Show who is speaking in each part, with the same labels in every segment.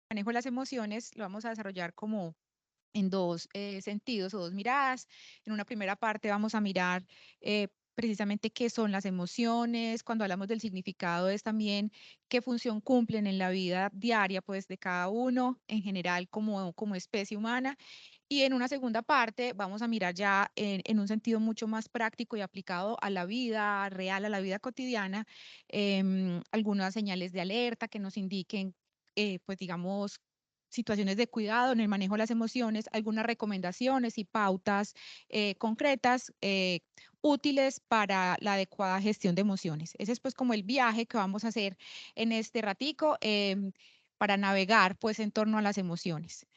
Speaker 1: manejo de las emociones lo vamos a desarrollar como en dos sentidos o dos miradas. En una primera parte vamos a mirar precisamente qué son las emociones. Cuando hablamos del significado es también qué función cumplen en la vida diaria pues de cada uno en general como especie humana. Y en una segunda parte vamos a mirar ya en un sentido mucho más práctico y aplicado a la vida real, a la vida cotidiana, algunas señales de alerta que nos indiquen, pues digamos, situaciones de cuidado en el manejo de las emociones, algunas recomendaciones y pautas concretas útiles para la adecuada gestión de emociones. Ese es pues como el viaje que vamos a hacer en este ratico para navegar pues en torno a las emociones.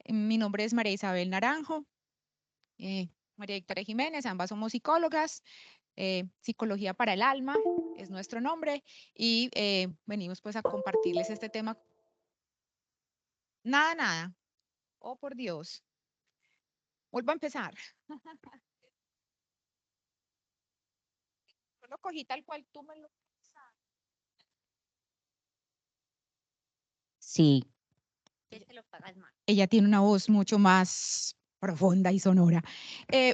Speaker 1: Mi nombre es María Isabel Naranjo, eh, María Victoria Jiménez, ambas somos psicólogas, Psicología para el Alma es nuestro nombre y venimos pues a compartirles este tema. Nada, nada. Oh, por Dios. Vuelvo a empezar. Yo lo cogí tal cual tú me lo pasaste.
Speaker 2: Sí,
Speaker 1: Ella tiene una voz mucho más profunda y sonora.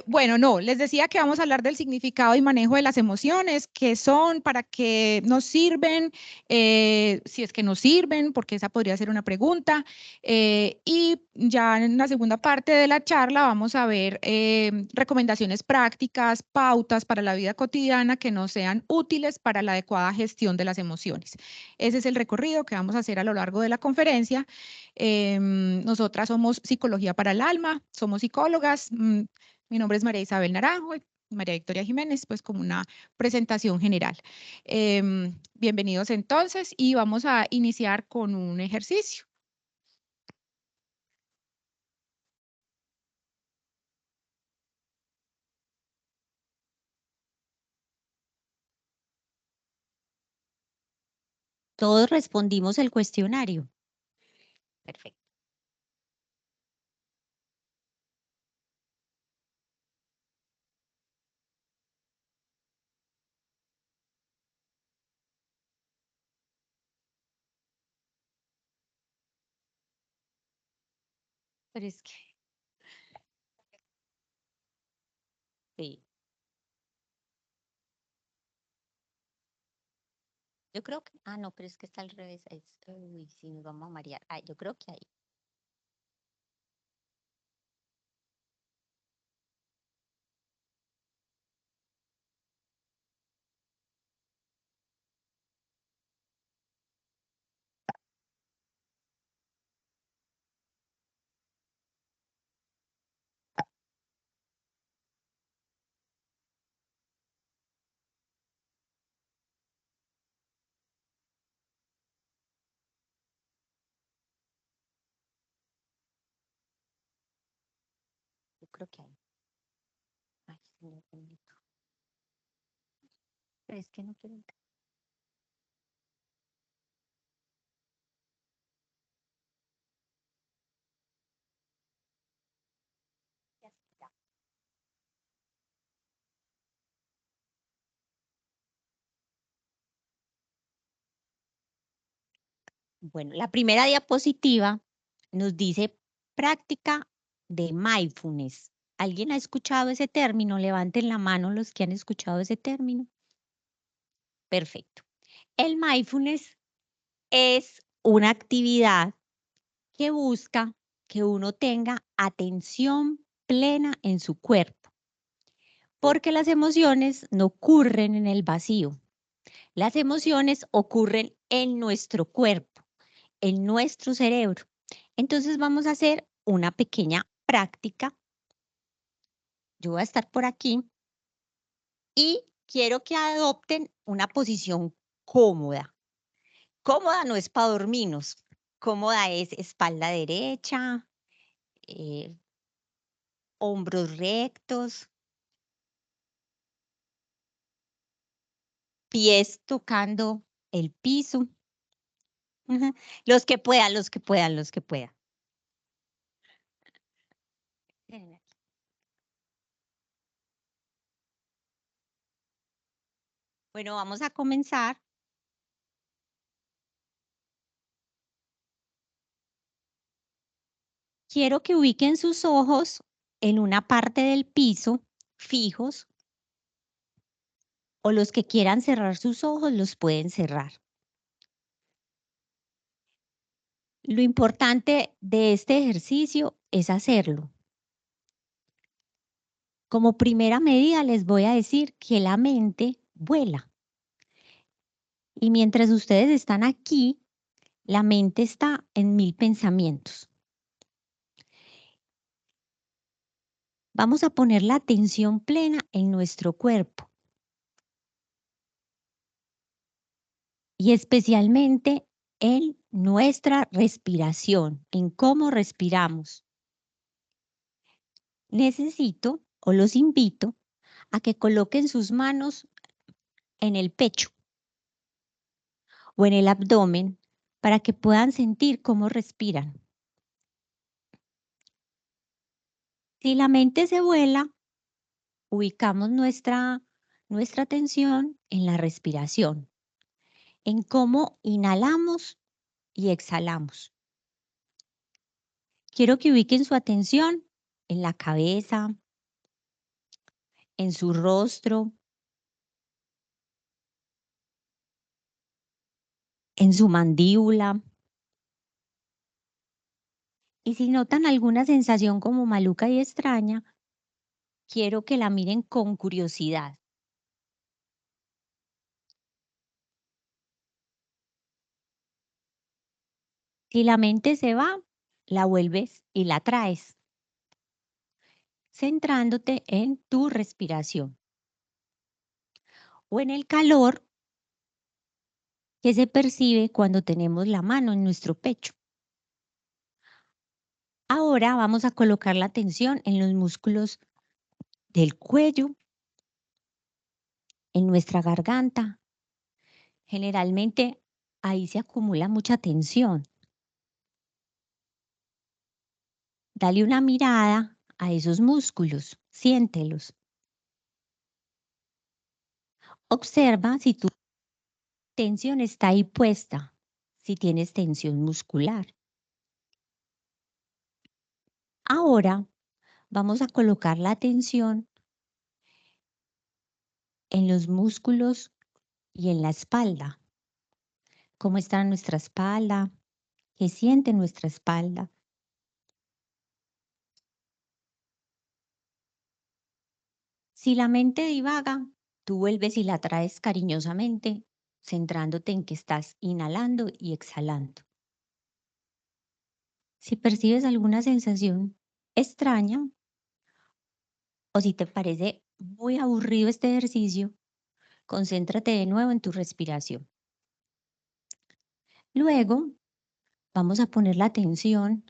Speaker 1: Bueno, no, les decía que vamos a hablar del significado y manejo de las emociones, qué son, para qué nos sirven, si es que nos sirven, porque esa podría ser una pregunta. Y ya en la segunda parte de la charla vamos a ver recomendaciones prácticas, pautas para la vida cotidiana que nos sean útiles para la adecuada gestión de las emociones. Ese es el recorrido que vamos a hacer a lo largo de la conferencia. Nosotras somos Psicología para el Alma, somos psicólogas. Mi nombre es María Isabel Naranjo y María Victoria Jiménez, pues como una presentación general. Bienvenidos entonces y vamos a iniciar con un ejercicio.
Speaker 2: todos respondimos el cuestionario. Perfecto. Pero es que, sí, yo creo que, no, pero es que está al revés. Uy, sí, nos vamos a marear. Yo creo que ahí. Yo creo que ahí. Ay, señor bendito. Pero es que no quiero entrar. Ya está. Bueno, la primera diapositiva nos dice práctica de mindfulness. ¿Alguien ha escuchado ese término? Levanten la mano los que han escuchado ese término. Perfecto. El mindfulness es una actividad que busca que uno tenga atención plena en su cuerpo, porque las emociones no ocurren en el vacío. Las emociones ocurren en nuestro cuerpo, en nuestro cerebro. Entonces vamos a hacer una pequeña práctica. Yo voy a estar por aquí y quiero que adopten una posición cómoda. Cómoda no es para dormirnos, cómoda es espalda derecha, eh, hombros rectos, pies tocando el piso. Ujú. Los que puedan, los que puedan, los que puedan. Bueno, vamos a comenzar. Quiero que ubiquen sus ojos en una parte del piso, fijos, o los que quieran cerrar sus ojos los pueden cerrar. Lo importante de este ejercicio es hacerlo. Como primera medida les voy a decir que la mente vuela. Y mientras ustedes están aquí, la mente está en 1000 pensamientos. Vamos a poner la atención plena en nuestro cuerpo. Y especialmente en nuestra respiración, en cómo respiramos. Necesito o los invito a que coloquen sus manos en el pecho o en el abdomen para que puedan sentir cómo respiran. Si la mente se vuela, ubicamos nuestra atención en la respiración, en cómo inhalamos y exhalamos. Quiero que ubiquen su atención en la cabeza, en su rostro, en su mandíbula. Y si notan alguna sensación como maluca y extraña, quiero que la miren con curiosidad. Si la mente se va, la vuelves y la traes, centrándote en tu respiración o en el calor que se percibe cuando tenemos la mano en nuestro pecho. Ahora vamos a colocar la atención en los músculos del cuello, en nuestra garganta. Generalmente ahí se acumula mucha tensión. Dale una mirada a esos músculos, siéntelos. Observa si tu tensión está ahí puesta, si tienes tensión muscular. Ahora vamos a colocar la atención en los músculos y en la espalda. ¿Cómo está nuestra espalda? ¿Qué siente nuestra espalda? Si la mente divaga, tú vuelves y la traes cariñosamente, centrándote en que estás inhalando y exhalando. Si percibes alguna sensación extraña o si te parece muy aburrido este ejercicio, concéntrate de nuevo en tu respiración. Luego, vamos a poner la atención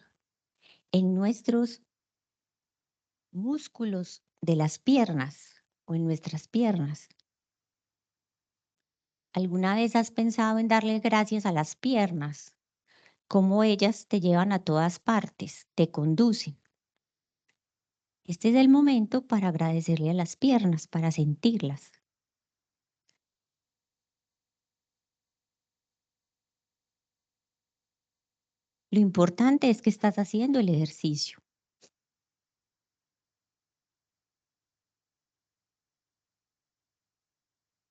Speaker 2: en nuestros músculos de las piernas o en nuestras piernas. ¿Alguna vez has pensado en darle gracias a las piernas? Cómo ellas te llevan a todas partes, te conducen. Este es el momento para agradecerle a las piernas, para sentirlas. Lo importante es que estás haciendo el ejercicio.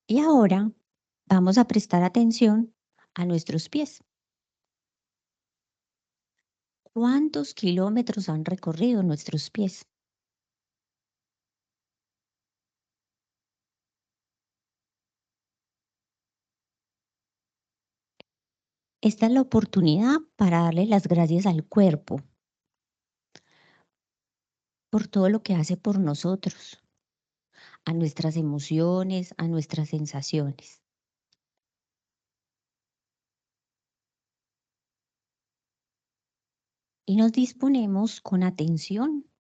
Speaker 2: Y ahora vamos a prestar atención a nuestros pies. ¿Cuántos kilómetros han recorrido nuestros pies? Esta es la oportunidad para darle las gracias al cuerpo por todo lo que hace por nosotros, a nuestras emociones, a nuestras sensaciones. Y nos disponemos con atención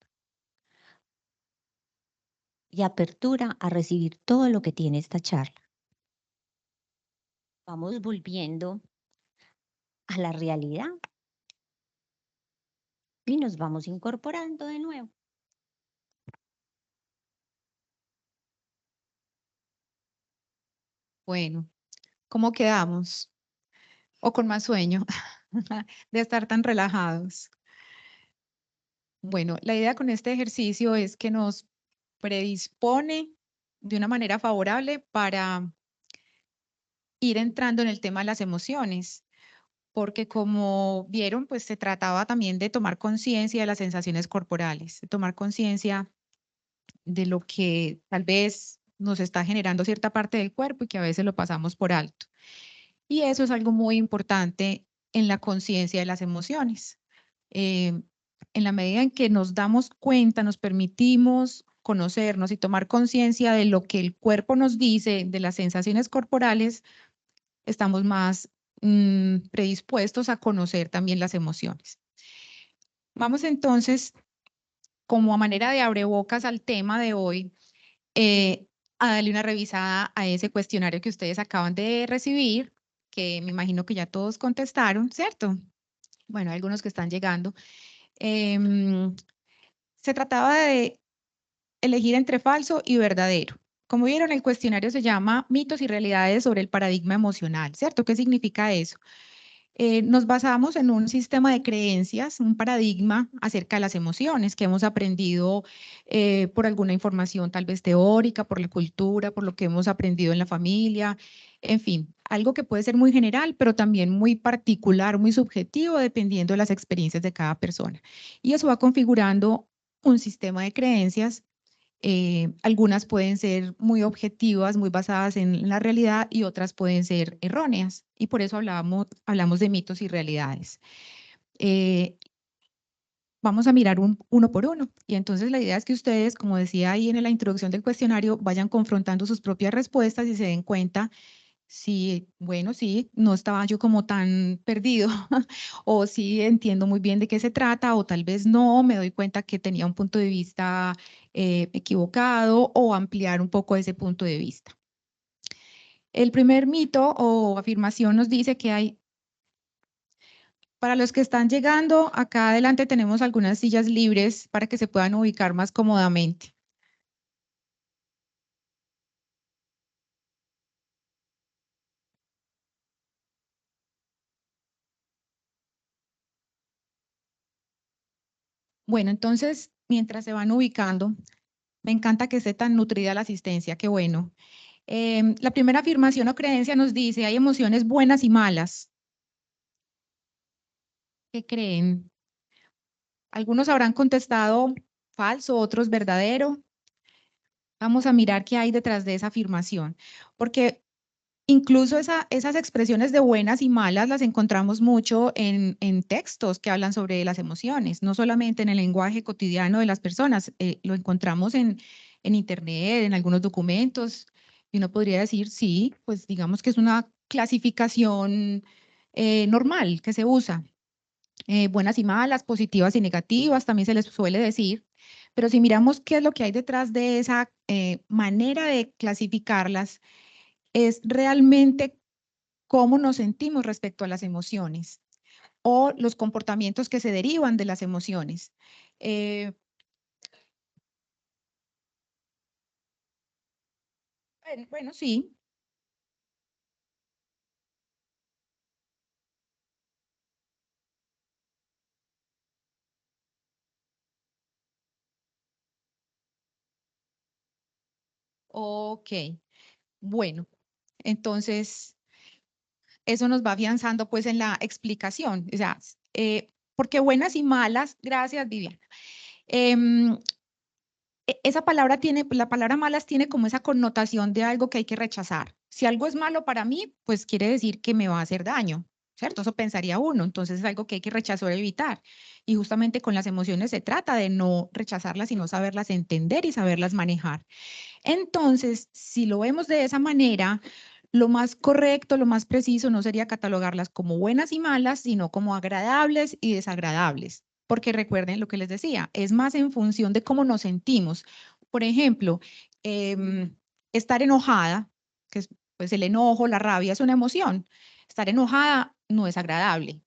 Speaker 2: y apertura a recibir todo lo que tiene esta charla. Vamos volviendo a la realidad y nos vamos incorporando de nuevo.
Speaker 1: Bueno, ¿cómo quedamos? ¿O con más sueño de estar tan relajados? Bueno, la idea con este ejercicio es que nos predispone de una manera favorable para ir entrando en el tema de las emociones, porque como vieron, pues se trataba también de tomar conciencia de las sensaciones corporales, de tomar conciencia de lo que tal vez nos está generando cierta parte del cuerpo y que a veces lo pasamos por alto. Y eso es algo muy importante en la conciencia de las emociones. Eh, en la medida en que nos damos cuenta, nos permitimos conocernos y tomar conciencia de lo que el cuerpo nos dice, de las sensaciones corporales, estamos más predispuestos a conocer también las emociones. Vamos entonces, como a manera de abrebocas al tema de hoy, eh, a darle una revisada a ese cuestionario que ustedes acaban de recibir, que me imagino que ya todos contestaron, ¿cierto? Bueno, algunos que están llegando. Em, Se trataba de elegir entre falso y verdadero. Como vieron, el cuestionario se llama Mitos y realidades sobre el paradigma emocional, ¿cierto? ¿Qué significa eso? Nos basamos en un sistema de creencias, un paradigma acerca de las emociones que hemos aprendido por alguna información tal vez teórica, por la cultura, por lo que hemos aprendido en la familia, en fin, algo que puede ser muy general, pero también muy particular, muy subjetivo, dependiendo de las experiencias de cada persona. Y eso va configurando un sistema de creencias. Algunas pueden ser muy objetivas, muy basadas en la realidad y otras pueden ser erróneas. Y por eso hablamos de mitos y realidades. Eh, Vamos a mirar uno por uno. Y entonces la idea es que ustedes, como decía ahí en la introducción del cuestionario, vayan confrontando sus propias respuestas y se den cuenta si, bueno, sí, no estaba yo como tan perdido, o sí entiendo muy bien de qué se trata, o tal vez no, me doy cuenta que tenía un punto de vista equivocado, o ampliar un poco ese punto de vista. El primer mito o afirmación nos dice que hay, para los que están llegando, acá adelante tenemos algunas sillas libres para que se puedan ubicar más cómodamente. Bueno, entonces, mientras se van ubicando, me encanta que esté tan nutrida la asistencia, qué bueno. La primera afirmación o creencia nos dice, hay emociones buenas y malas. ¿Qué creen? Algunos habrán contestado falso, otros verdadero. Vamos a mirar qué hay detrás de esa afirmación, porque incluso esas expresiones de buenas y malas las encontramos mucho en textos que hablan sobre las emociones, no solamente en el lenguaje cotidiano de las personas, lo encontramos en Internet, en algunos documentos, y uno podría decir, sí, pues digamos que es una clasificación normal que se usa. Buenas y malas, positivas y negativas, también se les suele decir, pero si miramos qué es lo que hay detrás de esa manera de clasificarlas, es realmente cómo nos sentimos respecto a las emociones o los comportamientos que se derivan de las emociones. Eh, bueno, sí, ok, bueno, entonces eso nos va afianzando pues en la explicación, o sea, porque buenas y malas, gracias Viviana. Em, Esa palabra tiene, la palabra malas tiene como esa connotación de algo que hay que rechazar. Si algo es malo para mí, pues quiere decir que me va a hacer daño, ¿cierto? Eso pensaría uno. Entonces es algo que hay que rechazar o evitar. Y justamente con las emociones se trata de no rechazarlas, sino saberlas entender y saberlas manejar. Entonces, si lo vemos de esa manera, lo más correcto, lo más preciso no sería catalogarlas como buenas y malas, sino como agradables y desagradables. Porque recuerden lo que les decía, es más en función de cómo nos sentimos. Por ejemplo, estar enojada, que es pues el enojo, la rabia es una emoción. Estar enojada no es agradable.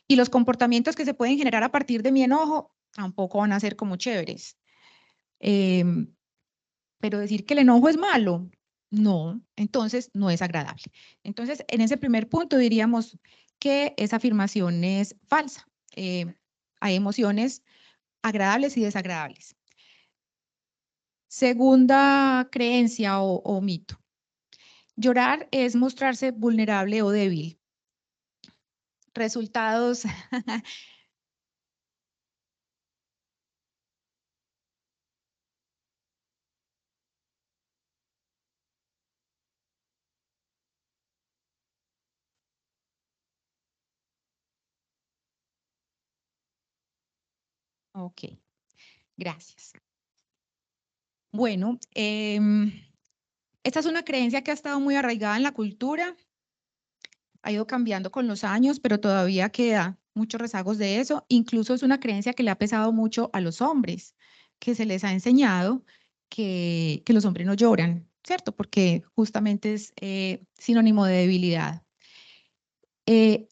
Speaker 1: Y los comportamientos que se pueden generar a partir de mi enojo tampoco van a ser como chéveres. Em, pero decir que el enojo es malo, no, entonces no es agradable. Entonces, en ese primer punto diríamos que esa afirmación es falsa. Hay emociones agradables y desagradables. Segunda creencia o mito. Llorar es mostrarse vulnerable o débil. Resultados. Ok, gracias. Bueno, esta es una creencia que ha estado muy arraigada en la cultura, ha ido cambiando con los años, pero todavía queda muchos rezagos de eso. Incluso es una creencia que le ha pesado mucho a los hombres, que se les ha enseñado que los hombres no lloran, ¿cierto? Porque justamente es sinónimo de debilidad. Eh,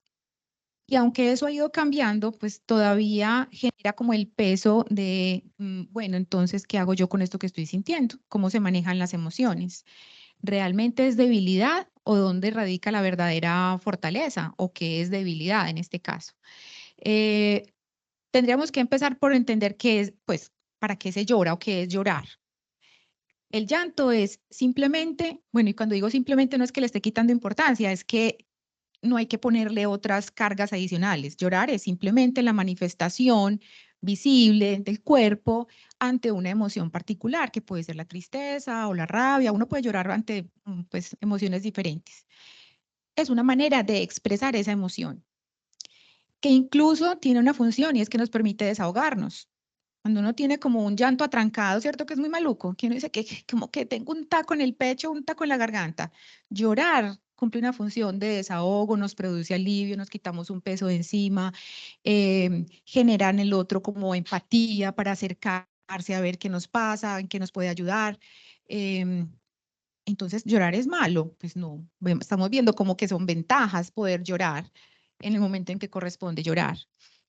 Speaker 1: y aunque eso ha ido cambiando, pues todavía genera como el peso de, bueno, entonces, ¿qué hago yo con esto que estoy sintiendo? ¿Cómo se manejan las emociones? ¿Realmente es debilidad o dónde radica la verdadera fortaleza o qué es debilidad en este caso? Tendríamos que empezar por entender qué es, pues, para qué se llora o qué es llorar. El llanto es simplemente, bueno, y cuando digo simplemente no es que le esté quitando importancia, es que no hay que ponerle otras cargas adicionales. Llorar es simplemente la manifestación visible del cuerpo ante una emoción particular, que puede ser la tristeza o la rabia. Uno puede llorar ante pues, emociones diferentes. Es una manera de expresar esa emoción, que incluso tiene una función y es que nos permite desahogarnos. Cuando uno tiene como un llanto atrancado, ¿cierto? Que es muy maluco, que uno dice que como que tengo un taco en el pecho, un taco en la garganta. Llorar cumple una función de desahogo, nos produce alivio, nos quitamos un peso de encima, genera en el otro como empatía para acercarse a ver qué nos pasa, en qué nos puede ayudar. Entonces, ¿llorar es malo? Pues no, estamos viendo como que son ventajas poder llorar en el momento en que corresponde llorar.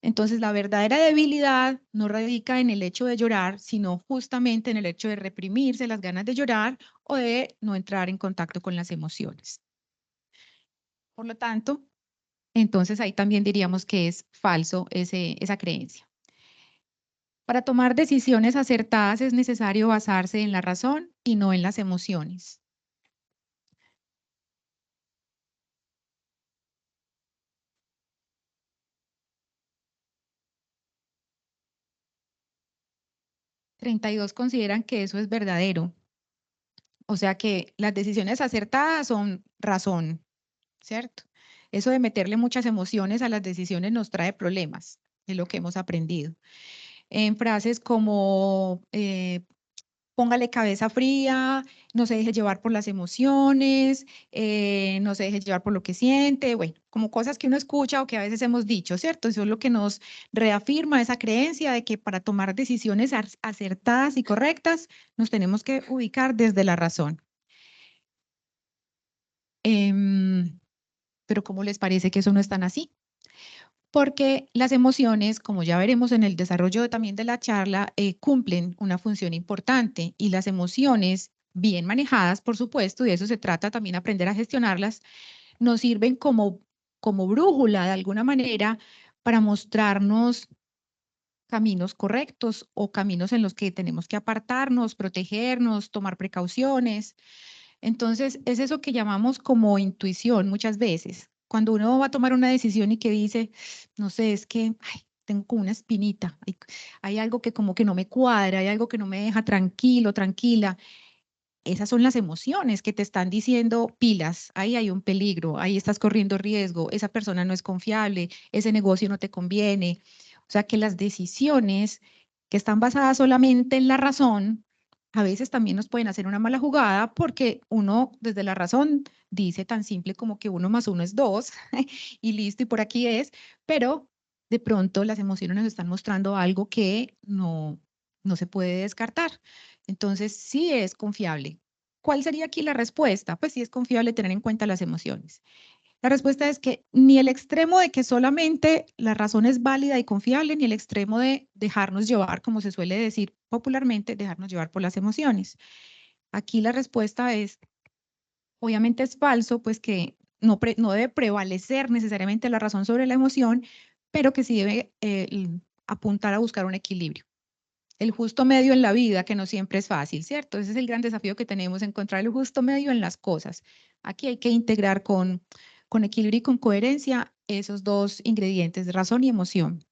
Speaker 1: Entonces, la verdadera debilidad no radica en el hecho de llorar, sino justamente en el hecho de reprimirse las ganas de llorar o de no entrar en contacto con las emociones. Por lo tanto, entonces ahí también diríamos que es falso esa creencia. Para tomar decisiones acertadas es necesario basarse en la razón y no en las emociones. 32 consideran que eso es verdadero. O sea que las decisiones acertadas son razón, ¿cierto? Eso de meterle muchas emociones a las decisiones nos trae problemas, es lo que hemos aprendido. En frases como póngale cabeza fría, no se deje llevar por las emociones, no se deje llevar por lo que siente, bueno, como cosas que uno escucha o que a veces hemos dicho, ¿cierto? Eso es lo que nos reafirma esa creencia de que para tomar decisiones acertadas y correctas nos tenemos que ubicar desde la razón. Pero ¿cómo les parece que eso no es tan así? Porque las emociones, como ya veremos en el desarrollo también de la charla, cumplen una función importante y las emociones bien manejadas, por supuesto, y de eso se trata también aprender a gestionarlas, nos sirven como brújula de alguna manera para mostrarnos caminos correctos o caminos en los que tenemos que apartarnos, protegernos, tomar precauciones. Entonces, es eso que llamamos como intuición muchas veces. Cuando uno va a tomar una decisión y que dice, no sé, es que ay, tengo como una espinita, hay algo que como que no me cuadra, hay algo que no me deja tranquilo, tranquila. Esas son las emociones que te están diciendo pilas, ahí hay un peligro, ahí estás corriendo riesgo, esa persona no es confiable, ese negocio no te conviene. O sea que las decisiones que están basadas solamente en la razón, a veces también nos pueden hacer una mala jugada porque uno desde la razón dice tan simple como que 1 más 1 es 2 y listo, y por aquí es, pero de pronto las emociones nos están mostrando algo que no se puede descartar. Entonces, sí es confiable. ¿Cuál sería aquí la respuesta? Pues sí es confiable tener en cuenta las emociones. La respuesta es que ni el extremo de que solamente la razón es válida y confiable, ni el extremo de dejarnos llevar, como se suele decir popularmente, dejarnos llevar por las emociones. Aquí la respuesta es, obviamente es falso, pues que no debe prevalecer necesariamente la razón sobre la emoción, pero que sí debe apuntar a buscar un equilibrio. el justo medio en la vida, que no siempre es fácil, ¿cierto? Ese es el gran desafío que tenemos, encontrar el justo medio en las cosas. Aquí hay que integrar con equilibrio y con coherencia esos dos ingredientes, razón y emoción.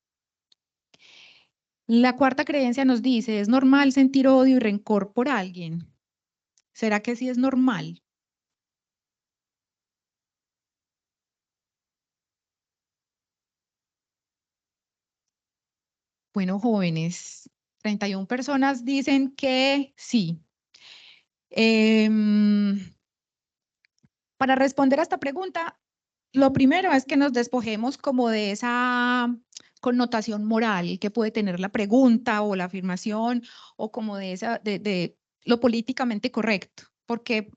Speaker 1: La cuarta creencia nos dice, ¿es normal sentir odio y rencor por alguien? ¿Será que sí es normal? Bueno, jóvenes, 31 personas dicen que sí. Em, para responder a esta pregunta, lo primero es que nos despojemos como de esa connotación moral que puede tener la pregunta o la afirmación o como de esa de lo políticamente correcto, porque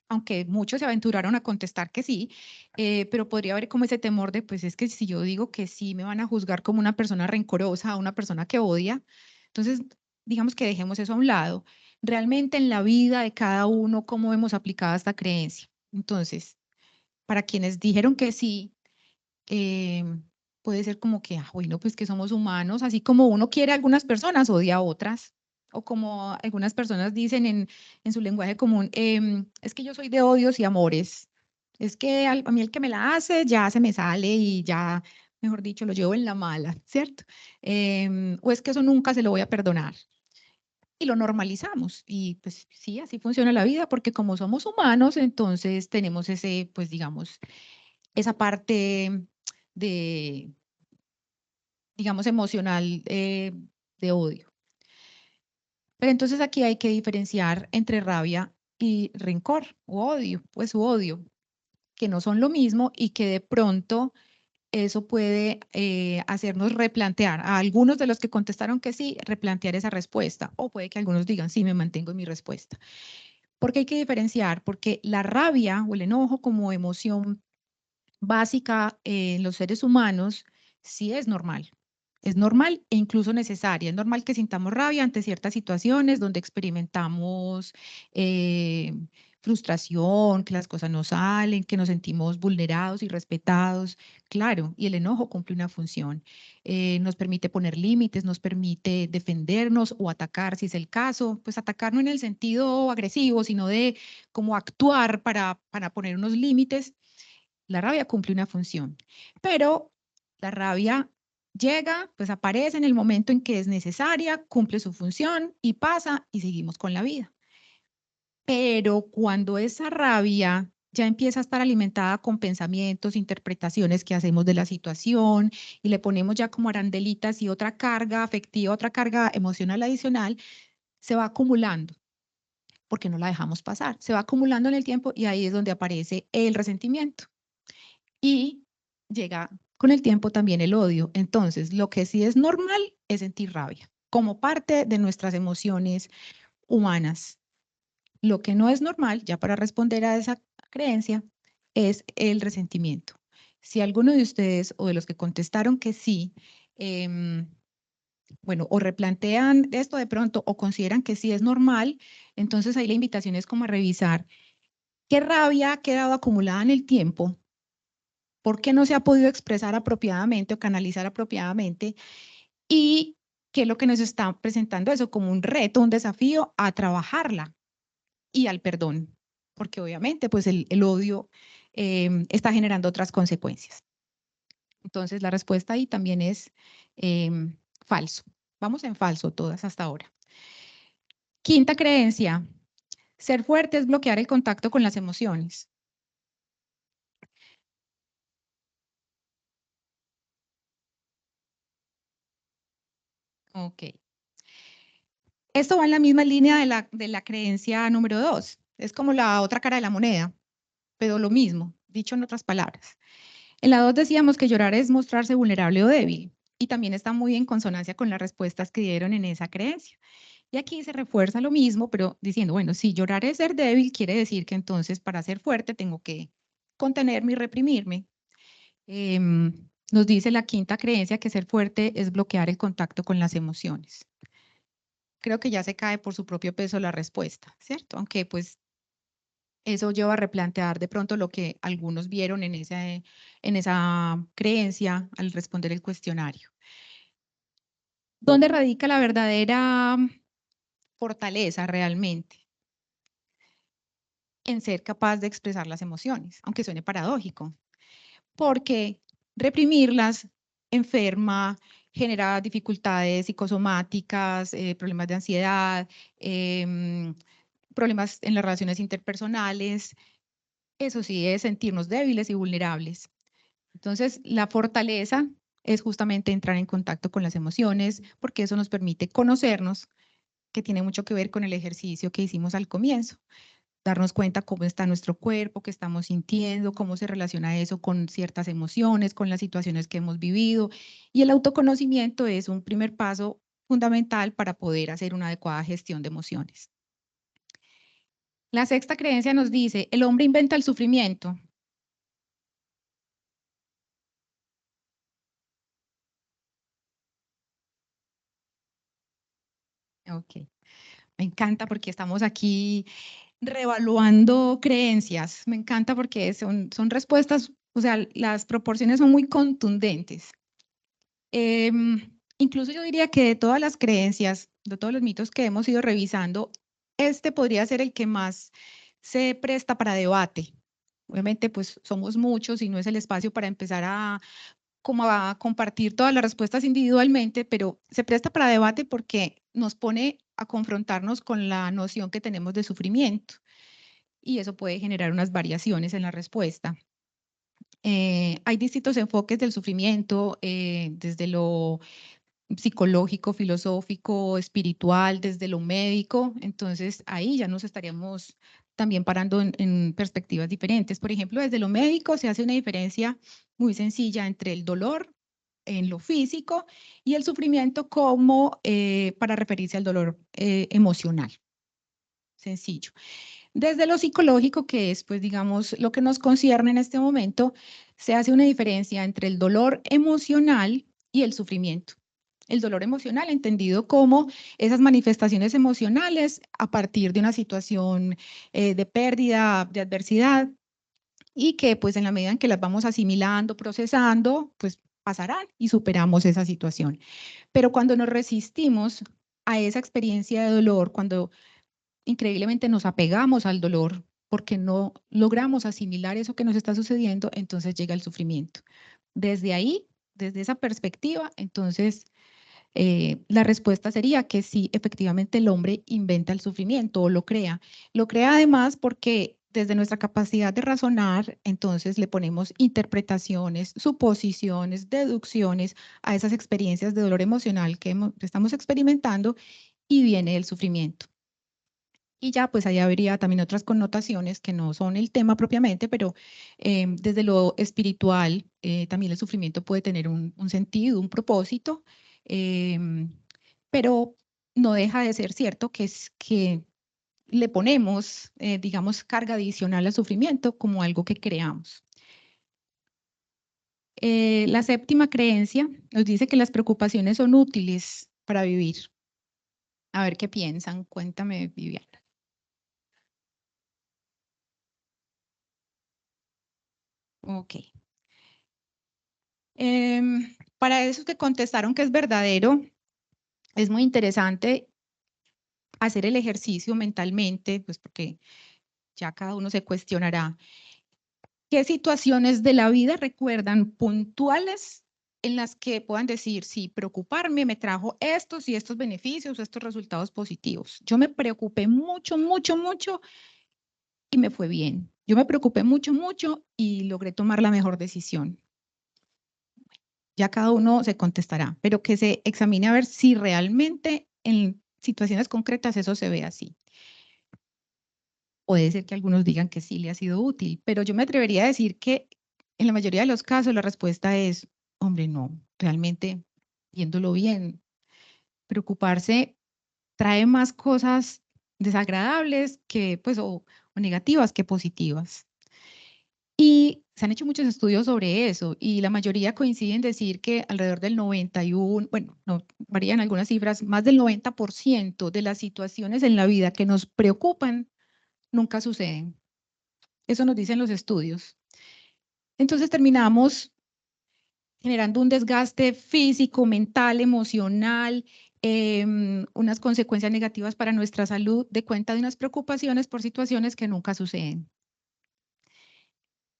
Speaker 1: aunque muchos se aventuraron a contestar que sí, pero podría haber como ese temor de, pues es que si yo digo que sí, me van a juzgar como una persona rencorosa, una persona que odia. Entonces, digamos que dejemos eso a un lado. Realmente en la vida de cada uno, cómo hemos aplicado esta creencia. Entonces, para quienes dijeron que sí, eh, puede ser como que, bueno, pues que somos humanos, así como uno quiere a algunas personas, odia a otras, o como algunas personas dicen en su lenguaje común, es que yo soy de odios y amores, es que a mí el que me la hace ya se me sale y ya, mejor dicho, lo llevo en la mala, ¿cierto? O es que eso nunca se lo voy a perdonar. Y lo normalizamos. Y pues sí, así funciona la vida, porque como somos humanos, entonces tenemos ese, pues digamos, esa parte de, digamos, emocional de odio. Pero entonces aquí hay que diferenciar entre rabia y rencor o odio, pues u odio, que no son lo mismo y que de pronto eso puede hacernos replantear a algunos de los que contestaron que sí, replantear esa respuesta, o puede que algunos digan sí, me mantengo en mi respuesta. ¿Por qué hay que diferenciar? Porque la rabia o el enojo como emoción básica en los seres humanos sí es normal. Es normal e incluso necesaria. Es normal que sintamos rabia ante ciertas situaciones donde experimentamos eh, frustración, que las cosas no salen, que nos sentimos vulnerados y respetados. Claro, y el enojo cumple una función. Nos permite poner límites, nos permite defendernos o atacar, si es el caso. Pues atacar no en el sentido agresivo, sino de cómo actuar para poner unos límites. La rabia cumple una función, pero la rabia llega, pues aparece en el momento en que es necesaria, cumple su función y pasa y seguimos con la vida. Pero cuando esa rabia ya empieza a estar alimentada con pensamientos, interpretaciones que hacemos de la situación y le ponemos ya como arandelitas y otra carga afectiva, otra carga emocional adicional, se va acumulando porque no la dejamos pasar. Se va acumulando en el tiempo y ahí es donde aparece el resentimiento. Y llega con el tiempo también el odio. Entonces, lo que sí es normal es sentir rabia, como parte de nuestras emociones humanas. Lo que no es normal, ya para responder a esa creencia, es el resentimiento. Si alguno de ustedes o de los que contestaron que sí, bueno, o replantean esto de pronto o consideran que sí es normal, entonces ahí la invitación es como a revisar qué rabia ha quedado acumulada en el tiempo. ¿Por qué no se ha podido expresar apropiadamente o canalizar apropiadamente? Y qué es lo que nos está presentando eso como un reto, un desafío a trabajarla y al perdón, porque obviamente pues el odio está generando otras consecuencias. Entonces la respuesta ahí también es falso. Vamos en falso todas hasta ahora. Quinta creencia, ser fuerte es bloquear el contacto con las emociones. Ok. Esto va en la misma línea de la creencia número 2. Es como la otra cara de la moneda, pero lo mismo, dicho en otras palabras. En la 2 decíamos que llorar es mostrarse vulnerable o débil, y también está muy en consonancia con las respuestas que dieron en esa creencia. Y aquí se refuerza lo mismo, pero diciendo, bueno, si llorar es ser débil, quiere decir que entonces para ser fuerte tengo que contenerme y reprimirme. Nos dice la quinta creencia que ser fuerte es bloquear el contacto con las emociones. Creo que ya se cae por su propio peso la respuesta, ¿cierto? Aunque pues eso lleva a replantear de pronto lo que algunos vieron en esa creencia al responder el cuestionario. ¿Dónde radica la verdadera fortaleza realmente? En ser capaz de expresar las emociones, aunque suene paradójico, porque reprimirlas enferma, genera dificultades psicosomáticas, problemas de ansiedad, problemas en las relaciones interpersonales. Eso sí, es sentirnos débiles y vulnerables. Entonces, la fortaleza es justamente entrar en contacto con las emociones, porque eso nos permite conocernos, que tiene mucho que ver con el ejercicio que hicimos al comienzo. Darnos cuenta cómo está nuestro cuerpo, qué estamos sintiendo, cómo se relaciona eso con ciertas emociones, con las situaciones que hemos vivido. Y el autoconocimiento es un primer paso fundamental para poder hacer una adecuada gestión de emociones. La sexta creencia nos dice, el hombre inventa el sufrimiento. Ok, me encanta porque estamos aquí reevaluando creencias. Me encanta porque son respuestas, o sea, las proporciones son muy contundentes. Incluso yo diría que de todas las creencias, de todos los mitos que hemos ido revisando, este podría ser el que más se presta para debate. Obviamente, pues somos muchos y no es el espacio para empezar como a compartir todas las respuestas individualmente, pero se presta para debate porque nos pone a confrontarnos con la noción que tenemos de sufrimiento y eso puede generar unas variaciones en la respuesta. Hay distintos enfoques del sufrimiento, desde lo psicológico, filosófico, espiritual, desde lo médico, entonces ahí ya nos estaríamos también parando en perspectivas diferentes. Por ejemplo, desde lo médico se hace una diferencia muy sencilla entre el dolor en lo físico y el sufrimiento como para referirse al dolor emocional. Sencillo. Desde lo psicológico, que es, pues, digamos, lo que nos concierne en este momento, se hace una diferencia entre el dolor emocional y el sufrimiento. El dolor emocional, entendido como esas manifestaciones emocionales a partir de una situación de pérdida, de adversidad, y que, pues, en la medida en que las vamos asimilando, procesando, pues, pasarán y superamos esa situación. Pero cuando nos resistimos a esa experiencia de dolor, cuando increíblemente nos apegamos al dolor porque no logramos asimilar eso que nos está sucediendo, entonces llega el sufrimiento. Desde ahí, desde esa perspectiva, entonces la respuesta sería que sí, efectivamente el hombre inventa el sufrimiento o lo crea. Lo crea además porque desde nuestra capacidad de razonar, entonces le ponemos interpretaciones, suposiciones, deducciones a esas experiencias de dolor emocional que estamos experimentando y viene el sufrimiento. Y ya, pues allá habría también otras connotaciones que no son el tema propiamente, pero desde lo espiritual también el sufrimiento puede tener un sentido, un propósito, pero no deja de ser cierto que es que le ponemos, digamos, carga adicional al sufrimiento como algo que creamos. La séptima creencia nos dice que las preocupaciones son útiles para vivir. A ver qué piensan, cuéntame, Viviana. Ok. Para esos que contestaron que es verdadero, es muy interesante hacer el ejercicio mentalmente, pues porque ya cada uno se cuestionará qué situaciones de la vida recuerdan puntuales en las que puedan decir, sí, preocuparme me trajo estos y estos beneficios, estos resultados positivos. Yo me preocupé mucho, mucho, mucho y me fue bien. Yo me preocupé mucho, mucho y logré tomar la mejor decisión. Ya cada uno se contestará, pero que se examine a ver si realmente en situaciones concretas eso se ve así. Puede ser que algunos digan que sí le ha sido útil, pero yo me atrevería a decir que en la mayoría de los casos la respuesta es, hombre, no, realmente, viéndolo bien, preocuparse trae más cosas desagradables que, pues, o negativas que positivas. Y se han hecho muchos estudios sobre eso y la mayoría coinciden en decir que alrededor del 91, bueno, no, varían algunas cifras, más del 90% de las situaciones en la vida que nos preocupan nunca suceden. Eso nos dicen los estudios. Entonces terminamos generando un desgaste físico, mental, emocional, unas consecuencias negativas para nuestra salud, de cuenta de unas preocupaciones por situaciones que nunca suceden.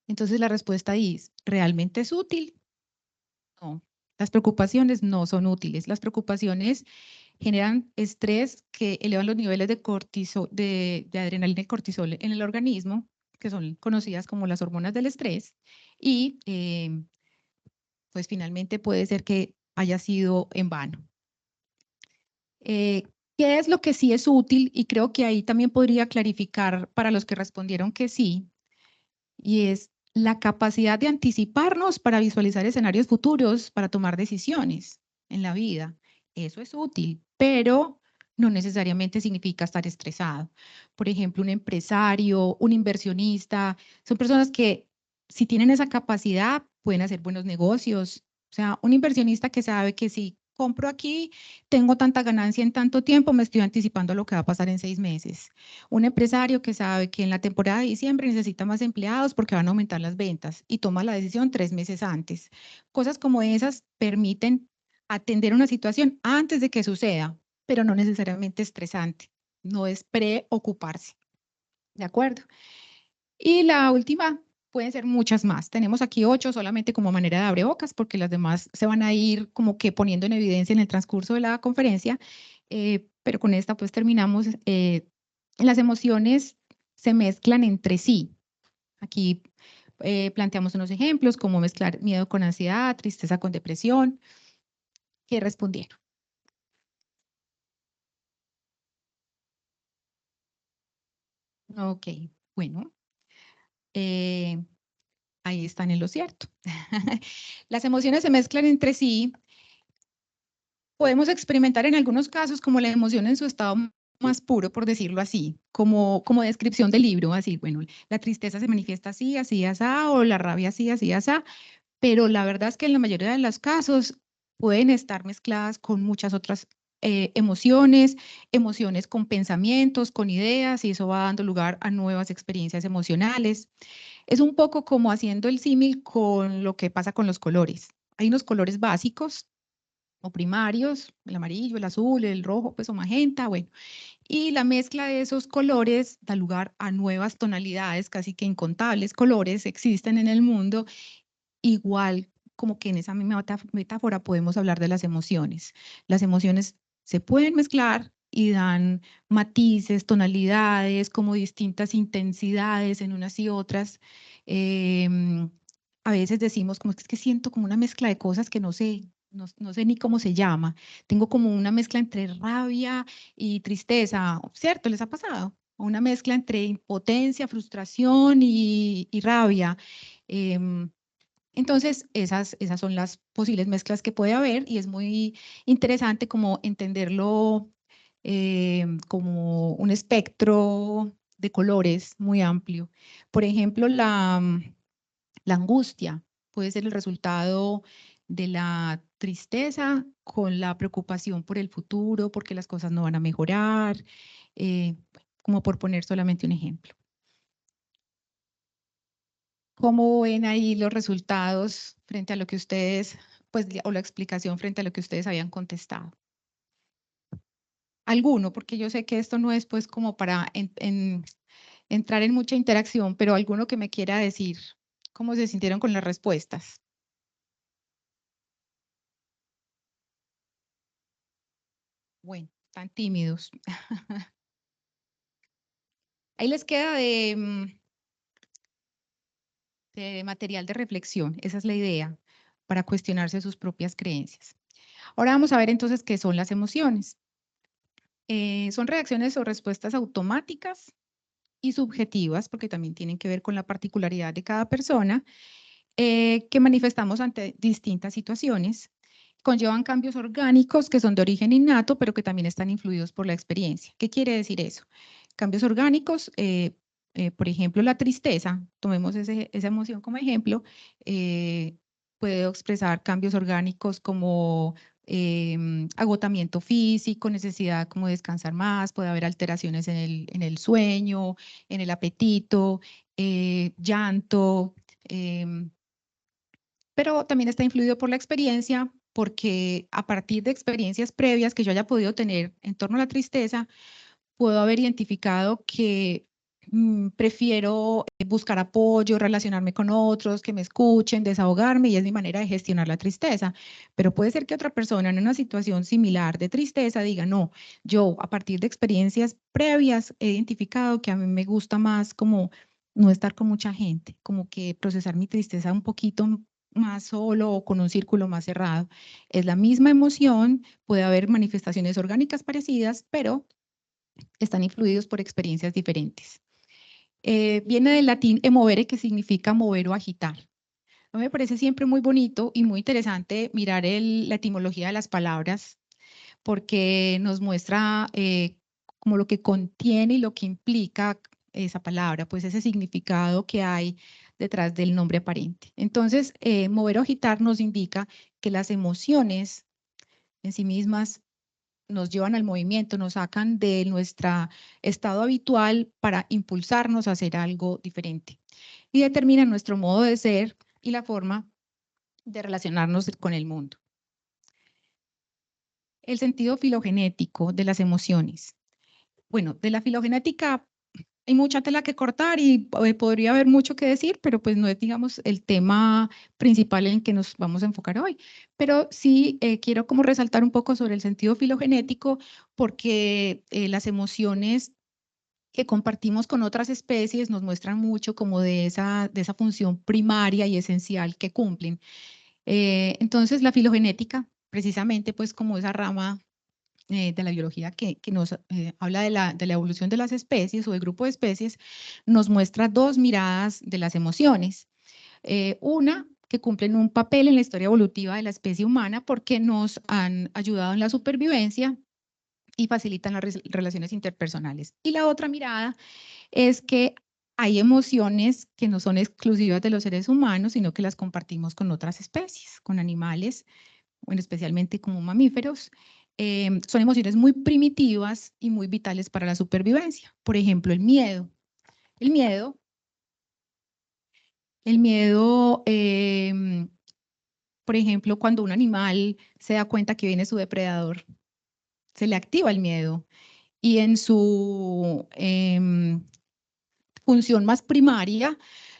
Speaker 1: Entonces la respuesta es, ¿realmente es útil? No, las preocupaciones no son útiles. Las preocupaciones generan estrés que elevan los niveles de cortisol, de adrenalina y cortisol en el organismo, que son conocidas como las hormonas del estrés, y pues finalmente puede ser que haya sido en vano. ¿Qué es lo que sí es útil? Y creo que ahí también podría clarificar para los que respondieron que sí, y es la capacidad de anticiparnos para visualizar escenarios futuros, para tomar decisiones en la vida. Eso es útil, pero no necesariamente significa estar estresado. Por ejemplo, un empresario, un inversionista, son personas que si tienen esa capacidad pueden hacer buenos negocios. O sea, un inversionista que sabe que si compro aquí, tengo tanta ganancia en tanto tiempo, me estoy anticipando a lo que va a pasar en 6 meses. Un empresario que sabe que en la temporada de diciembre necesita más empleados porque van a aumentar las ventas y toma la decisión 3 meses antes. Cosas como esas permiten atender una situación antes de que suceda, pero no necesariamente estresante. No es preocuparse. ¿De acuerdo? Y la última, pueden ser muchas más. Tenemos aquí 8 solamente como manera de abrebocas, porque las demás se van a ir como que poniendo en evidencia en el transcurso de la conferencia, pero con esta pues terminamos. Las emociones se mezclan entre sí. Aquí planteamos unos ejemplos, como mezclar miedo con ansiedad, tristeza con depresión. ¿Qué respondieron? Ok, bueno. eh, Ahí están en lo cierto. Las emociones se mezclan entre sí. Podemos experimentar en algunos casos como la emoción en su estado más puro, por decirlo así, como descripción del libro, así, bueno, la tristeza se manifiesta así, así, así, o la rabia así, así, así, pero la verdad es que en la mayoría de los casos pueden estar mezcladas con muchas otras emociones, emociones con pensamientos, con ideas, y eso va dando lugar a nuevas experiencias emocionales. Es un poco como haciendo el símil con lo que pasa con los colores. Hay unos colores básicos o primarios, el amarillo, el azul, el rojo, pues o magenta, bueno. Y la mezcla de esos colores da lugar a nuevas tonalidades, casi que incontables colores existen en el mundo. Igual como que en esa misma metáfora podemos hablar de las emociones. Las emociones se pueden mezclar y dan matices, tonalidades, como distintas intensidades en unas y otras. A veces decimos como es que siento como una mezcla de cosas que no sé, no sé ni cómo se llama. Tengo como una mezcla entre rabia y tristeza, ¿cierto? ¿Les ha pasado? O una mezcla entre impotencia, frustración y rabia. Em, entonces, esas son las posibles mezclas que puede haber y es muy interesante como entenderlo como un espectro de colores muy amplio. Por ejemplo, la angustia puede ser el resultado de la tristeza con la preocupación por el futuro, porque las cosas no van a mejorar, eh, como por poner solamente un ejemplo. ¿Cómo ven ahí los resultados frente a lo que ustedes, pues, o la explicación frente a lo que ustedes habían contestado? Alguno, porque yo sé que esto no es pues como para entrar en mucha interacción, pero alguno que me quiera decir cómo se sintieron con las respuestas. Bueno, tan tímidos. Ahí les queda de material de reflexión, esa es la idea, para cuestionarse sus propias creencias. Ahora vamos a ver entonces qué son las emociones. Son reacciones o respuestas automáticas y subjetivas, porque también tienen que ver con la particularidad de cada persona, que manifestamos ante distintas situaciones. Conllevan cambios orgánicos que son de origen innato, pero que también están influidos por la experiencia. ¿Qué quiere decir eso? Cambios orgánicos, por ejemplo, la tristeza, tomemos esa emoción como ejemplo, puede expresar cambios orgánicos como agotamiento físico, necesidad como de descansar más, puede haber alteraciones en el sueño, en el apetito, llanto, pero también está influido por la experiencia, porque a partir de experiencias previas que yo haya podido tener en torno a la tristeza, puedo haber identificado que prefiero buscar apoyo, relacionarme con otros, que me escuchen, desahogarme, y es mi manera de gestionar la tristeza. Pero puede ser que otra persona en una situación similar de tristeza diga, no, yo a partir de experiencias previas he identificado que a mí me gusta más como no estar con mucha gente, como que procesar mi tristeza un poquito más solo o con un círculo más cerrado. Es la misma emoción, puede haber manifestaciones orgánicas parecidas, pero están influidos por experiencias diferentes. Viene del latín emovere, que significa mover o agitar. Me parece siempre muy bonito y muy interesante mirar la etimología de las palabras, porque nos muestra como lo que contiene y lo que implica esa palabra, pues ese significado que hay detrás del nombre aparente. Entonces, mover o agitar nos indica que las emociones en sí mismas nos llevan al movimiento, nos sacan de nuestro estado habitual para impulsarnos a hacer algo diferente y determinan nuestro modo de ser y la forma de relacionarnos con el mundo. El sentido filogenético de las emociones. Bueno, de la filogenética hay mucha tela que cortar y podría haber mucho que decir, pero pues no es, digamos, el tema principal en el que nos vamos a enfocar hoy. Pero sí quiero como resaltar un poco sobre el sentido filogenético, porque las emociones que compartimos con otras especies nos muestran mucho como de esa función primaria y esencial que cumplen. Entonces, la filogenética, precisamente, pues como esa rama de la biología que nos habla de la evolución de las especies o del grupo de especies, nos muestra dos miradas de las emociones. Una, que cumplen un papel en la historia evolutiva de la especie humana porque nos han ayudado en la supervivencia y facilitan las relaciones interpersonales. Y la otra mirada es que hay emociones que no son exclusivas de los seres humanos, sino que las compartimos con otras especies, con animales, bueno, especialmente como mamíferos. Son emociones muy primitivas y muy vitales para la supervivencia. Por ejemplo, el miedo. El miedo, el miedo, por ejemplo, cuando un animal se da cuenta que viene su depredador, se le activa el miedo y en su función más primaria,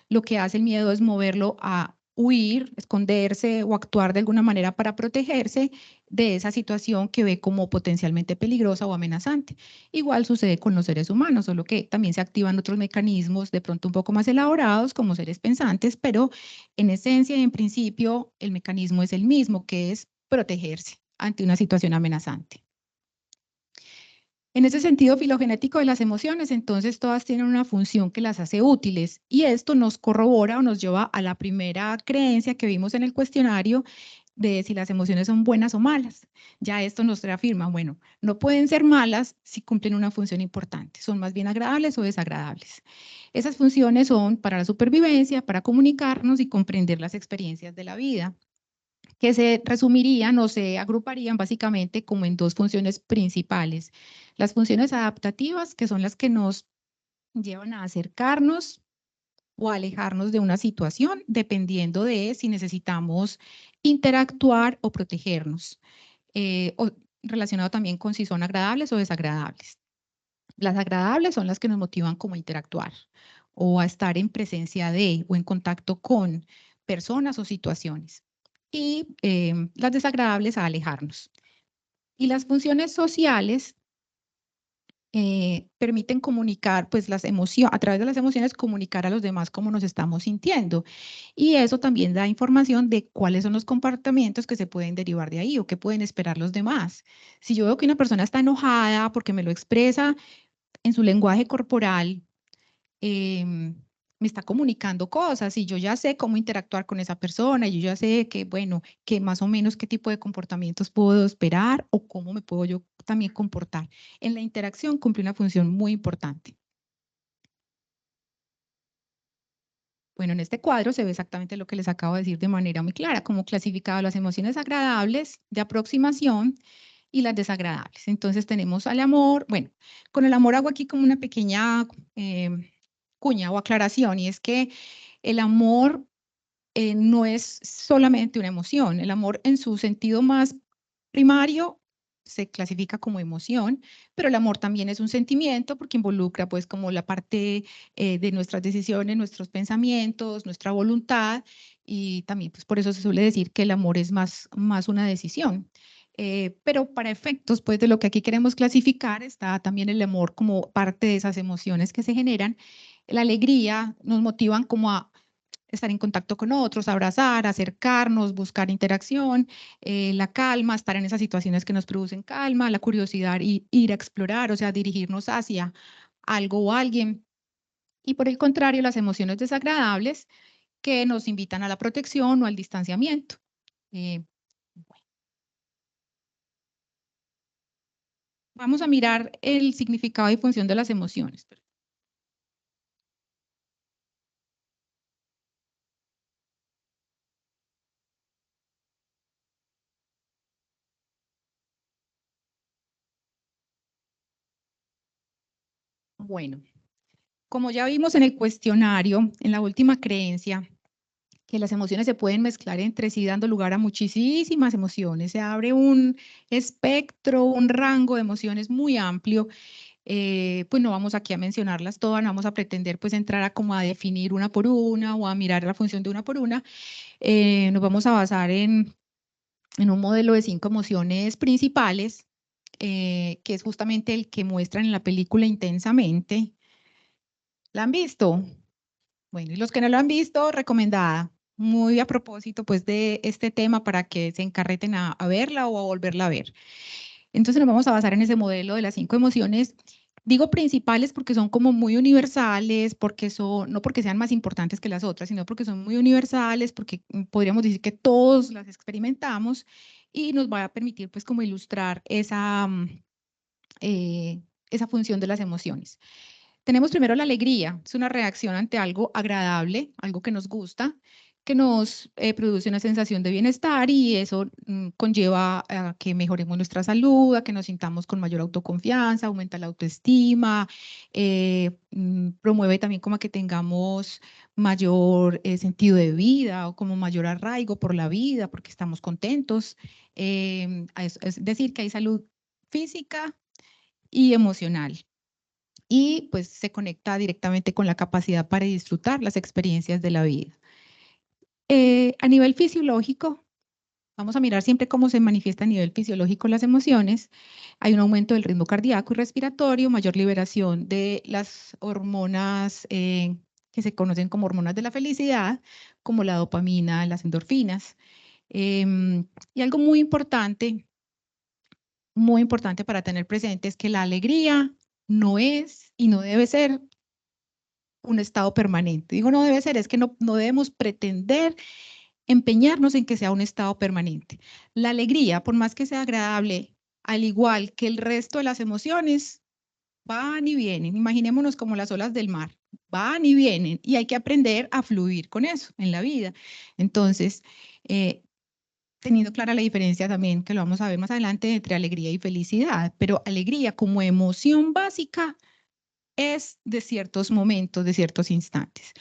Speaker 1: lo que hace el miedo es moverlo a huir, esconderse o actuar de alguna manera para protegerse de esa situación que ve como potencialmente peligrosa o amenazante. Igual sucede con los seres humanos, solo que también se activan otros mecanismos de pronto un poco más elaborados como seres pensantes, pero en esencia y en principio el mecanismo es el mismo, que es protegerse ante una situación amenazante. En ese sentido filogenético de las emociones, entonces todas tienen una función que las hace útiles y esto nos corrobora o nos lleva a la primera creencia que vimos en el cuestionario de si las emociones son buenas o malas. Ya esto nos reafirma, bueno, no pueden ser malas si cumplen una función importante, son más bien agradables o desagradables. Esas funciones son para la supervivencia, para comunicarnos y comprender las experiencias de la vida, que se resumirían o se agruparían básicamente como en dos funciones principales. Las funciones adaptativas, que son las que nos llevan a acercarnos o a alejarnos de una situación, dependiendo de si necesitamos interactuar o protegernos, o relacionado también con si son agradables o desagradables. Las agradables son las que nos motivan como a interactuar o a estar en presencia de o en contacto con personas o situaciones. Y las desagradables a alejarnos. Y las funciones sociales permiten comunicar, pues las emociones, a través de las emociones, comunicar a los demás cómo nos estamos sintiendo. Y eso también da información de cuáles son los comportamientos que se pueden derivar de ahí o qué pueden esperar los demás. Si yo veo que una persona está enojada porque me lo expresa en su lenguaje corporal, me está comunicando cosas y yo ya sé cómo interactuar con esa persona y yo ya sé que, bueno, que más o menos qué tipo de comportamientos puedo esperar o cómo me puedo yo también comportar. En la interacción cumple una función muy importante. Bueno, en este cuadro se ve exactamente lo que les acabo de decir de manera muy clara, cómo clasificado las emociones agradables de aproximación y las desagradables. Entonces tenemos al amor, bueno, con el amor hago aquí como una pequeña cuña o aclaración, y es que el amor no es solamente una emoción. El amor en su sentido más primario se clasifica como emoción, pero el amor también es un sentimiento porque involucra pues como la parte de nuestras decisiones, nuestros pensamientos, nuestra voluntad, y también pues por eso se suele decir que el amor es más una decisión. Pero para efectos pues de lo que aquí queremos clasificar está también el amor como parte de esas emociones que se generan. La alegría nos motivan como a estar en contacto con otros, abrazar, acercarnos, buscar interacción, la calma, estar en esas situaciones que nos producen calma, la curiosidad y ir a explorar, o sea, dirigirnos hacia algo o alguien. Y por el contrario, las emociones desagradables que nos invitan a la protección o al distanciamiento. Bueno, vamos a mirar el significado y función de las emociones. Bueno, como ya vimos en el cuestionario, en la última creencia, que las emociones se pueden mezclar entre sí, dando lugar a muchísimas emociones. Se abre un espectro, un rango de emociones muy amplio. Pues no vamos aquí a mencionarlas todas, no vamos a pretender pues entrar a como a definir una por una o a mirar la función de una por una. Nos vamos a basar en un modelo de 5 emociones principales, que es justamente el que muestran en la película Intensamente. ¿La han visto? Bueno, y los que no lo han visto, recomendada. Muy a propósito, pues, de este tema para que se encarreten a verla o a volverla a ver. Entonces nos vamos a basar en ese modelo de las 5 emociones. Digo principales porque son como muy universales, porque son, no porque sean más importantes que las otras, sino porque son muy universales, porque podríamos decir que todos las experimentamos y nos va a permitir, pues, como ilustrar eh, esa función de las emociones. Tenemos primero la alegría, es una reacción ante algo agradable, algo que nos gusta, que nos produce una sensación de bienestar y eso conlleva a que mejoremos nuestra salud, a que nos sintamos con mayor autoconfianza, aumenta la autoestima, promueve también como a que tengamos mayor sentido de vida o como mayor arraigo por la vida, porque estamos contentos. Es decir, que hay salud física y emocional y pues se conecta directamente con la capacidad para disfrutar las experiencias de la vida. A nivel fisiológico, vamos a mirar siempre cómo se manifiesta a nivel fisiológico las emociones. Hay un aumento del ritmo cardíaco y respiratorio, mayor liberación de las hormonas que se conocen como hormonas de la felicidad, como la dopamina, las endorfinas. Y algo muy importante para tener presente es que la alegría no es y no debe ser un estado permanente. Digo, no debe ser, es que no debemos pretender empeñarnos en que sea un estado permanente. La alegría, por más que sea agradable, al igual que el resto de las emociones, van y vienen. Imaginémonos como las olas del mar, van y vienen, y hay que aprender a fluir con eso en la vida. Entonces, teniendo clara la diferencia también, que lo vamos a ver más adelante, entre alegría y felicidad, pero alegría como emoción básica es de ciertos momentos, de ciertos instantes.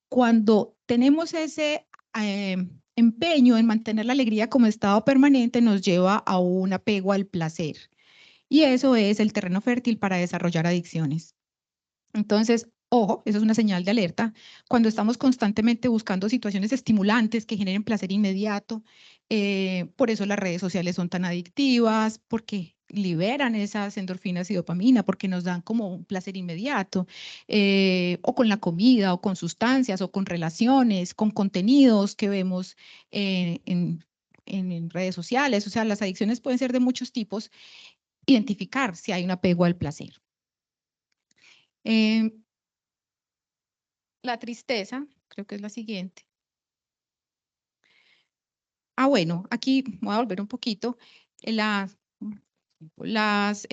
Speaker 1: Cuando tenemos ese empeño en mantener la alegría como estado permanente, nos lleva a un apego al placer. Y eso es el terreno fértil para desarrollar adicciones. Entonces, ojo, eso es una señal de alerta. Cuando estamos constantemente buscando situaciones estimulantes que generen placer inmediato, por eso las redes sociales son tan adictivas, porque liberan esas endorfinas y dopamina, porque nos dan como un placer inmediato, o con la comida, o con sustancias, o con relaciones, con contenidos que vemos en redes sociales. O sea, las adicciones pueden ser de muchos tipos. Identificar si hay un apego al placer. Eh, La tristeza, creo que es la siguiente. Bueno, aquí voy a volver un poquito. Las, las,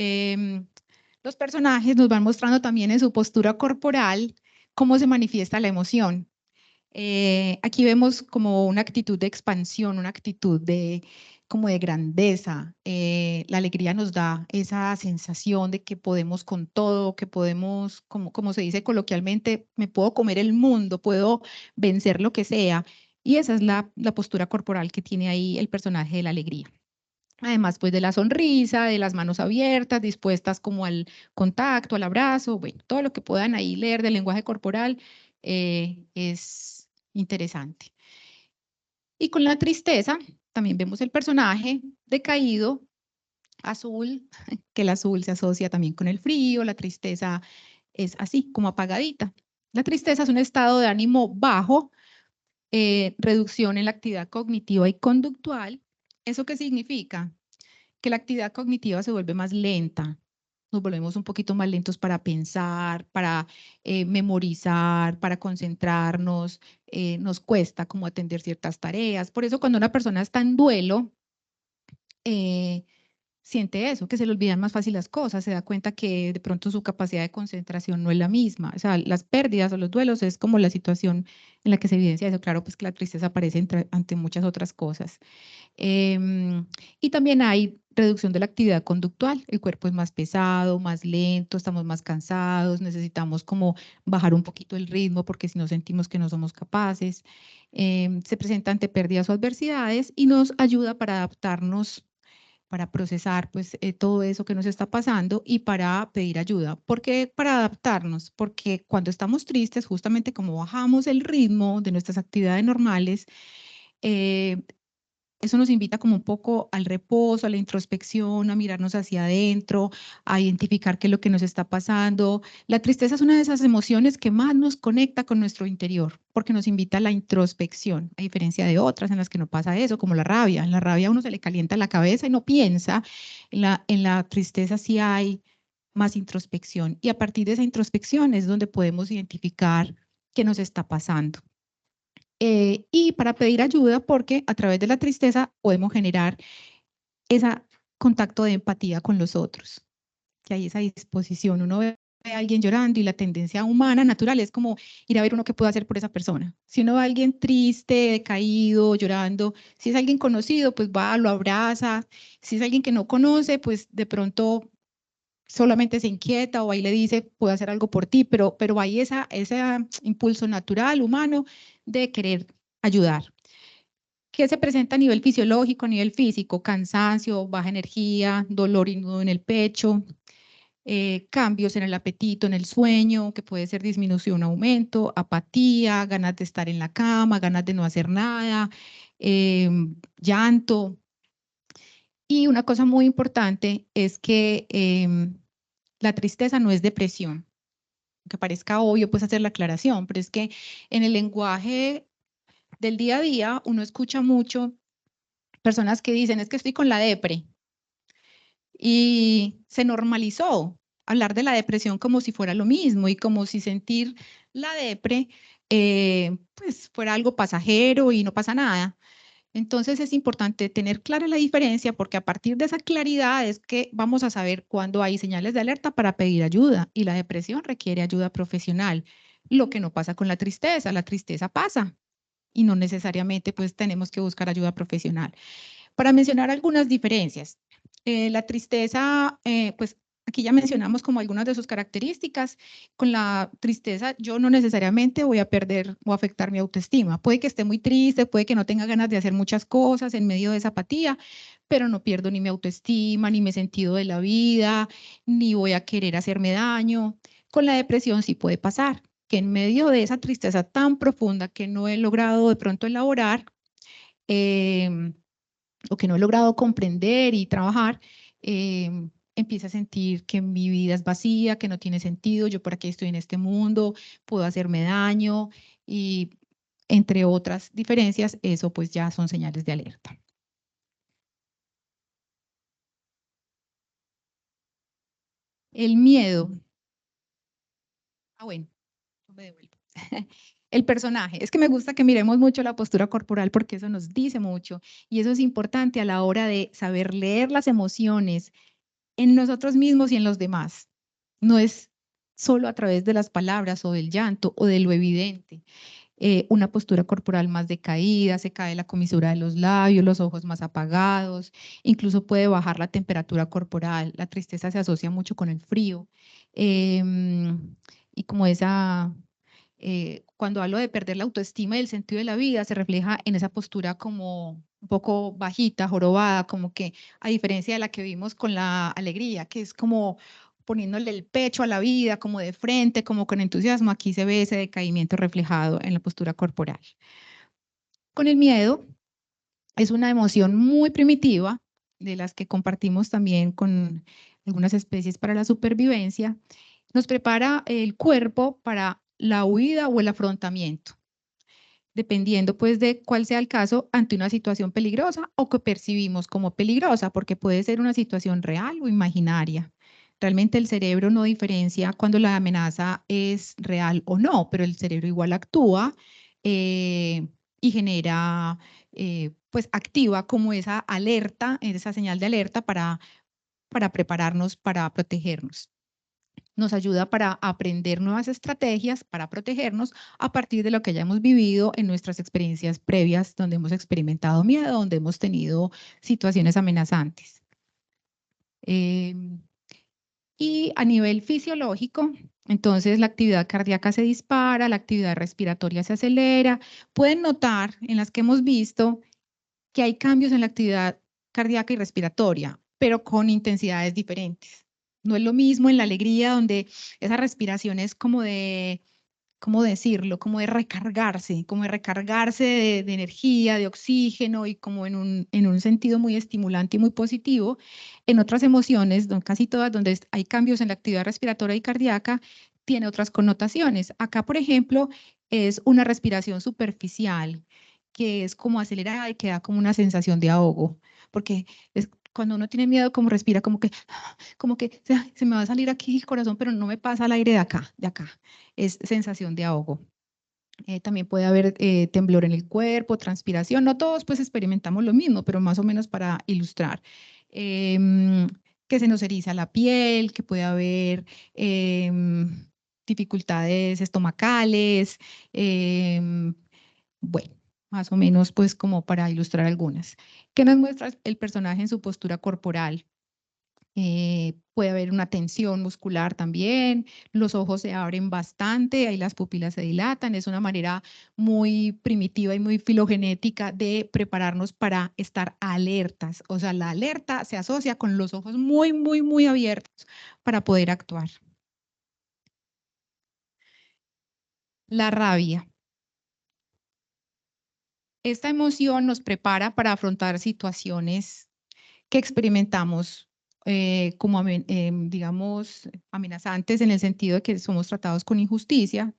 Speaker 1: los personajes nos van mostrando también en su postura corporal cómo se manifiesta la emoción. Aquí vemos como una actitud de expansión, una actitud de como de grandeza. La alegría nos da esa sensación de que podemos con todo, que podemos, como se dice coloquialmente, me puedo comer el mundo, puedo vencer lo que sea. Y esa es la postura corporal que tiene ahí el personaje de la alegría. Además, pues de la sonrisa, de las manos abiertas, dispuestas como al contacto, al abrazo, bueno, todo lo que puedan ahí leer del lenguaje corporal es interesante. Y con la tristeza, también vemos el personaje decaído, azul, que el azul se asocia también con el frío, la tristeza es así, como apagadita. La tristeza es un estado de ánimo bajo, reducción en la actividad cognitiva y conductual. ¿Eso qué significa? Que la actividad cognitiva se vuelve más lenta. Nos volvemos un poquito más lentos para pensar, para memorizar, para concentrarnos. Nos cuesta como atender ciertas tareas. Por eso cuando una persona está en duelo, eh, siente eso, que se le olvidan más fácil las cosas, se da cuenta que de pronto su capacidad de concentración no es la misma. O sea, las pérdidas o los duelos es como la situación en la que se evidencia eso. Claro, pues que la tristeza aparece ante muchas otras cosas. Y también hay reducción de la actividad conductual. El cuerpo es más pesado, más lento, estamos más cansados, necesitamos como bajar un poquito el ritmo porque si no sentimos que no somos capaces. Se presenta ante pérdidas o adversidades y nos ayuda para adaptarnos, para procesar pues todo eso que nos está pasando y para pedir ayuda. ¿Por qué para adaptarnos? Porque cuando estamos tristes, justamente como bajamos el ritmo de nuestras actividades normales, eh, eso nos invita como un poco al reposo, a la introspección, a mirarnos hacia adentro, a identificar qué es lo que nos está pasando. La tristeza es una de esas emociones que más nos conecta con nuestro interior, porque nos invita a la introspección, a diferencia de otras en las que no pasa eso, como la rabia. En la rabia a uno se le calienta la cabeza y no piensa. En la tristeza sí hay más introspección. Y a partir de esa introspección es donde podemos identificar qué nos está pasando. Y para pedir ayuda, porque a través de la tristeza podemos generar ese contacto de empatía con los otros, que hay esa disposición. Uno ve a alguien llorando y la tendencia humana natural es como ir a ver uno qué puede hacer por esa persona. Si uno ve a alguien triste, decaído, llorando, si es alguien conocido, pues va, lo abraza. Si es alguien que no conoce, pues de pronto solamente se inquieta o ahí le dice, puedo hacer algo por ti, pero hay ese impulso natural, humano, de querer ayudar. ¿Qué se presenta a nivel fisiológico, a nivel físico? Cansancio, baja energía, dolor y nudo en el pecho, cambios en el apetito, en el sueño, que puede ser disminución o aumento, apatía, ganas de estar en la cama, ganas de no hacer nada, llanto. Y una cosa muy importante es que la tristeza no es depresión, que parezca obvio pues hacer la aclaración, pero es que en el lenguaje del día a día uno escucha mucho personas que dicen es que estoy con la depre y se normalizó hablar de la depresión como si fuera lo mismo y como si sentir la depre pues fuera algo pasajero y no pasa nada. Entonces es importante tener clara la diferencia porque a partir de esa claridad es que vamos a saber cuándo hay señales de alerta para pedir ayuda y la depresión requiere ayuda profesional. Lo que no pasa con la tristeza pasa y no necesariamente pues tenemos que buscar ayuda profesional. Para mencionar algunas diferencias, la tristeza, pues aquí ya mencionamos como algunas de sus características. Con la tristeza yo no necesariamente voy a perder o afectar mi autoestima. Puede que esté muy triste, puede que no tenga ganas de hacer muchas cosas en medio de esa apatía, pero no pierdo ni mi autoestima, ni mi sentido de la vida, ni voy a querer hacerme daño. Con la depresión sí puede pasar, que en medio de esa tristeza tan profunda que no he logrado de pronto elaborar, eh, o que no he logrado comprender y trabajar, empiezo a sentir que mi vida es vacía, que no tiene sentido, yo por qué estoy en este mundo, puedo hacerme daño y entre otras diferencias, eso pues ya son señales de alerta. El miedo. Bueno, me devuelvo. El personaje. Es que me gusta que miremos mucho la postura corporal porque eso nos dice mucho y eso es importante a la hora de saber leer las emociones en nosotros mismos y en los demás. No es solo a través de las palabras o del llanto o de lo evidente. Una postura corporal más decaída, se cae la comisura de los labios, los ojos más apagados, incluso puede bajar la temperatura corporal. La tristeza se asocia mucho con el frío y como esa Cuando hablo de perder la autoestima y el sentido de la vida, se refleja en esa postura como un poco bajita, jorobada, como que a diferencia de la que vimos con la alegría, que es como poniéndole el pecho a la vida, como de frente, como con entusiasmo, aquí se ve ese decaimiento reflejado en la postura corporal. Con el miedo, es una emoción muy primitiva, de las que compartimos también con algunas especies para la supervivencia. Nos prepara el cuerpo para la huida o el afrontamiento, dependiendo pues de cuál sea el caso ante una situación peligrosa o que percibimos como peligrosa, porque puede ser una situación real o imaginaria. Realmente el cerebro no diferencia cuando la amenaza es real o no, pero el cerebro igual actúa y genera, pues activa como esa alerta, esa señal de alerta para prepararnos, para protegernos. Nos ayuda para aprender nuevas estrategias para protegernos a partir de lo que hayamos vivido en nuestras experiencias previas, donde hemos experimentado miedo, donde hemos tenido situaciones amenazantes. Y a nivel fisiológico, entonces la actividad cardíaca se dispara, la actividad respiratoria se acelera. Pueden notar en las que hemos visto que hay cambios en la actividad cardíaca y respiratoria, pero con intensidades diferentes. No es lo mismo en la alegría, donde esa respiración es como de, ¿cómo decirlo? Como de recargarse de energía, de oxígeno y como en un sentido muy estimulante y muy positivo. En otras emociones, casi todas, donde hay cambios en la actividad respiratoria y cardíaca, tiene otras connotaciones. Acá, por ejemplo, es una respiración superficial, que es como acelerada y que da como una sensación de ahogo, porque es, cuando uno tiene miedo, como respira, como que se me va a salir aquí el corazón, pero no me pasa el aire de acá, de acá. Es sensación de ahogo. También puede haber temblor en el cuerpo, transpiración. No todos pues experimentamos lo mismo, pero más o menos para ilustrar. Que se nos eriza la piel, que puede haber dificultades estomacales. Bueno, más o menos pues como para ilustrar algunas. ¿Qué nos muestra el personaje en su postura corporal? Puede haber una tensión muscular también, los ojos se abren bastante, ahí las pupilas se dilatan, es una manera muy primitiva y muy filogenética de prepararnos para estar alertas. O sea, la alerta se asocia con los ojos muy, muy, muy abiertos para poder actuar. La rabia. Esta emoción nos prepara para afrontar situaciones que experimentamos como, digamos, amenazantes en el sentido de que somos tratados con injusticia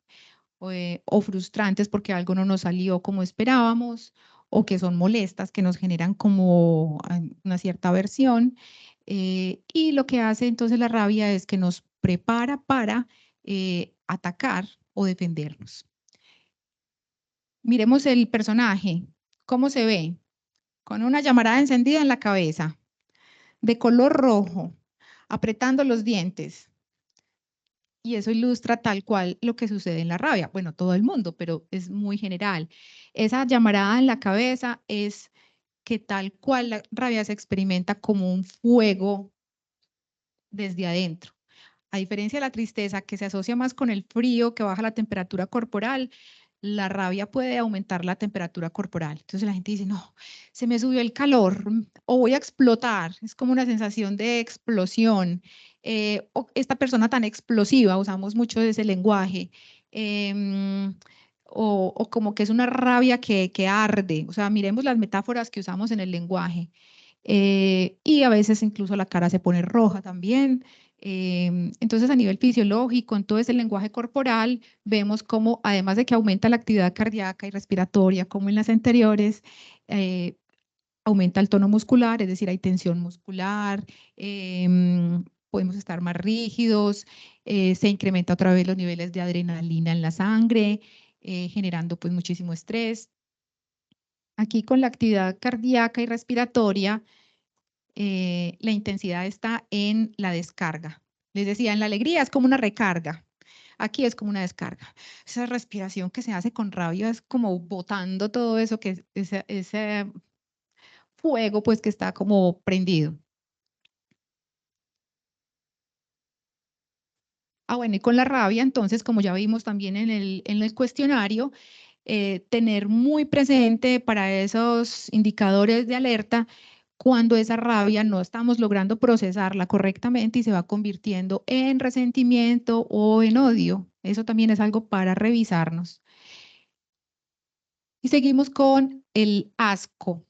Speaker 1: o frustrantes porque algo no nos salió como esperábamos o que son molestas, que nos generan como una cierta aversión. Y lo que hace entonces la rabia es que nos prepara para atacar o defendernos. Miremos el personaje, cómo se ve, con una llamarada encendida en la cabeza, de color rojo, apretando los dientes. Y eso ilustra tal cual lo que sucede en la rabia. Bueno, todo el mundo, pero es muy general. Esa llamarada en la cabeza es que tal cual la rabia se experimenta como un fuego desde adentro. A diferencia de la tristeza, que se asocia más con el frío, que baja la temperatura corporal, la rabia puede aumentar la temperatura corporal. Entonces la gente dice, no, se me subió el calor o voy a explotar. Es como una sensación de explosión. O esta persona tan explosiva, usamos mucho ese lenguaje. O como que es una rabia que arde. O sea, miremos las metáforas que usamos en el lenguaje. Y a veces incluso la cara se pone roja también. Entonces, a nivel fisiológico, en todo ese lenguaje corporal, vemos cómo, además de que aumenta la actividad cardíaca y respiratoria, como en las anteriores, eh, aumenta el tono muscular, es decir, hay tensión muscular, podemos estar más rígidos, se incrementa otra vez los niveles de adrenalina en la sangre, generando pues muchísimo estrés. Aquí con la actividad cardíaca y respiratoria, la intensidad está en la descarga. Les decía, en la alegría es como una recarga. Aquí es como una descarga. Esa respiración que se hace con rabia es como botando todo eso, que ese fuego pues que está como prendido. Bueno, y con la rabia, entonces, como ya vimos también en el cuestionario, tener muy presente para esos indicadores de alerta cuando esa rabia no estamos logrando procesarla correctamente y se va convirtiendo en resentimiento o en odio. Eso también es algo para revisarnos. Y seguimos con el asco.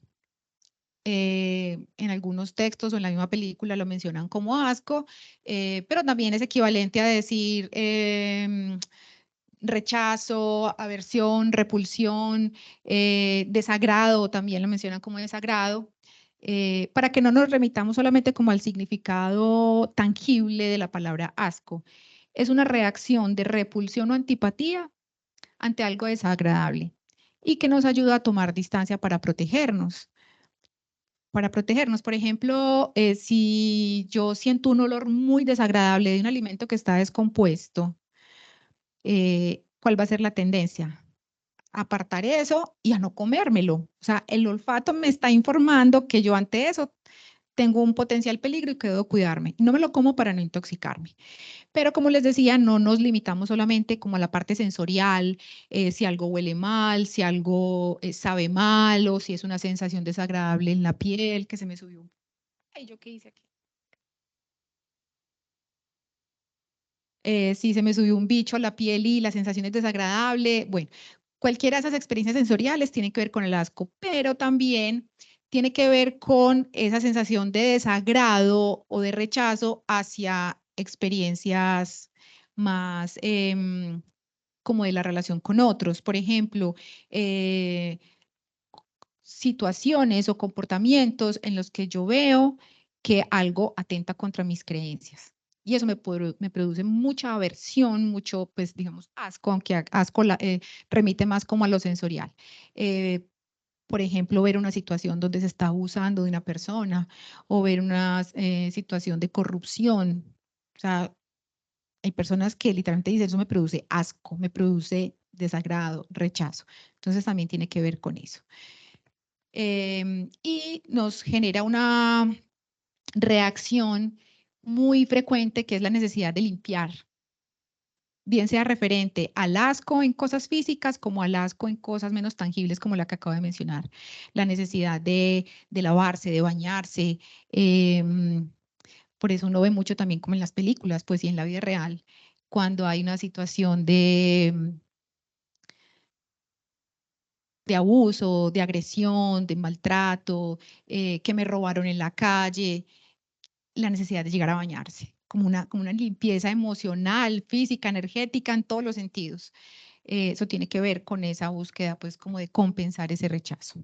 Speaker 1: En algunos textos o en la misma película lo mencionan como asco, pero también es equivalente a decir rechazo, aversión, repulsión, desagrado, también lo mencionan como desagrado, para que no nos remitamos solamente como al significado tangible de la palabra asco. Es una reacción de repulsión o antipatía ante algo desagradable y que nos ayuda a tomar distancia para protegernos. Para protegernos, por ejemplo, si yo siento un olor muy desagradable de un alimento que está descompuesto, ¿cuál va a ser la tendencia? Apartar eso y a no comérmelo. O sea, el olfato me está informando que yo ante eso tengo un potencial peligro y que debo cuidarme. No me lo como para no intoxicarme. Pero como les decía, no nos limitamos solamente como a la parte sensorial, si algo huele mal, si algo sabe mal o si es una sensación desagradable en la piel, que se me subió un... Ay, ¿yo qué hice aquí? Si se me subió un bicho a la piel y la sensación es desagradable. Bueno, cualquiera de esas experiencias sensoriales tiene que ver con el asco, pero también tiene que ver con esa sensación de desagrado o de rechazo hacia experiencias más como de la relación con otros. Por ejemplo, situaciones o comportamientos en los que yo veo que algo atenta contra mis creencias. Y eso me produce mucha aversión, mucho, pues, digamos, asco, aunque asco remite más como a lo sensorial. Por ejemplo, ver una situación donde se está abusando de una persona o ver una situación de corrupción. O sea, hay personas que literalmente dicen, eso me produce asco, me produce desagrado, rechazo. Entonces también tiene que ver con eso. Y nos genera una reacción muy frecuente que es la necesidad de limpiar, bien sea referente al asco en cosas físicas como al asco en cosas menos tangibles como la que acabo de mencionar, la necesidad de lavarse, de bañarse. Por eso uno ve mucho también como en las películas, pues y en la vida real, cuando hay una situación de abuso, de agresión, de maltrato, que me robaron en la calle, la necesidad de llegar a bañarse, como una limpieza emocional, física, energética, en todos los sentidos. Eso tiene que ver con esa búsqueda, pues, como de compensar ese rechazo.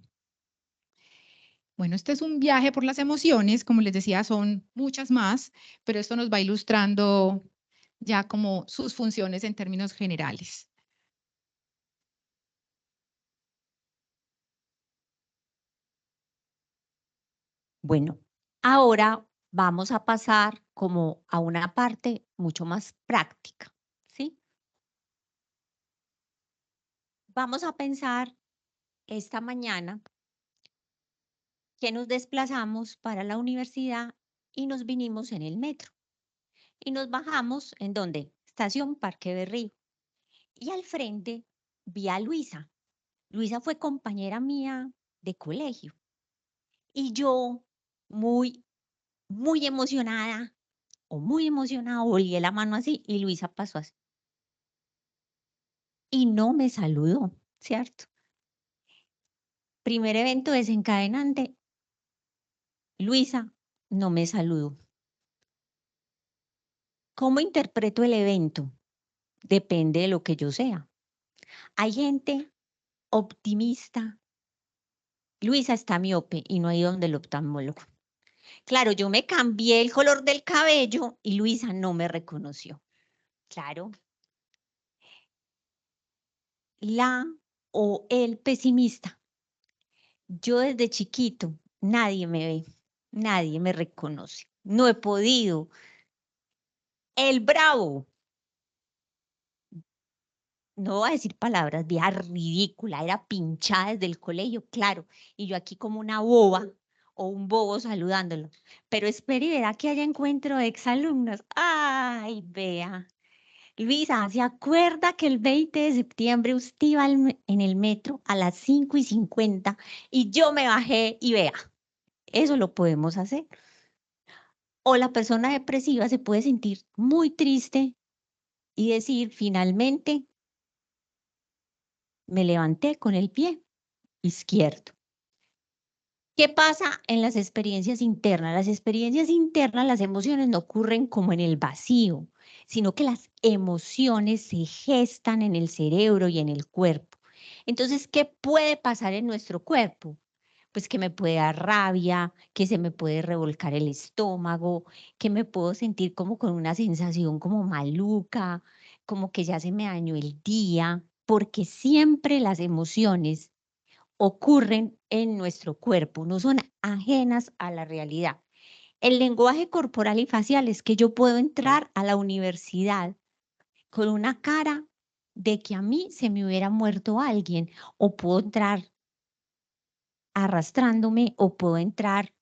Speaker 1: Bueno, este es un viaje por las emociones, como les decía, son muchas más, pero esto nos va ilustrando ya como sus funciones en términos generales.
Speaker 2: Bueno, ahora vamos a pasar como a una parte mucho más práctica, ¿sí? Vamos a pensar esta mañana que nos desplazamos para la universidad y nos vinimos en el metro. Y nos bajamos, ¿en dónde? Estación Parque Berrío. Y al frente vi a Luisa. Luisa fue compañera mía de colegio. Y yo, muy, muy emocionada, o muy emocionada, volé la mano así y Luisa pasó así. Y no me saludó, ¿cierto? Primer evento desencadenante, Luisa no me saludó. ¿Cómo interpreto el evento? Depende de lo que yo sea. Hay gente optimista. Luisa está miope y no ha ido donde el oftalmólogo. Claro, yo me cambié el color del cabello y Luisa no me reconoció. Claro. La o el pesimista. Yo desde chiquito, nadie me ve, nadie me reconoce. No he podido. El bravo. No voy a decir palabras, vieja ridícula, era pinchada desde el colegio, claro, y yo aquí como una boba o un bobo saludándolo. Pero espere y verá que haya encuentro de exalumnos. Ay, vea. Luisa, ¿se acuerda que el 20 de septiembre usted iba en el metro a las 5:50 y yo me bajé y vea, eso lo podemos hacer. O la persona depresiva se puede sentir muy triste y decir, finalmente, me levanté con el pie izquierdo. ¿Qué pasa en las experiencias internas? Las experiencias internas, las emociones no ocurren como en el vacío, sino que las emociones se gestan en el cerebro y en el cuerpo. Entonces, ¿qué puede pasar en nuestro cuerpo? Pues que me puede dar rabia, que se me puede revolcar el estómago, que me puedo sentir como con una sensación como maluca, como que ya se me dañó el día, porque siempre las emociones ocurren en nuestro cuerpo, no son ajenas a la realidad. El lenguaje corporal y facial es que yo puedo entrar a la universidad con una cara de que a mí se me hubiera muerto alguien, o puedo entrar arrastrándome, o puedo entrar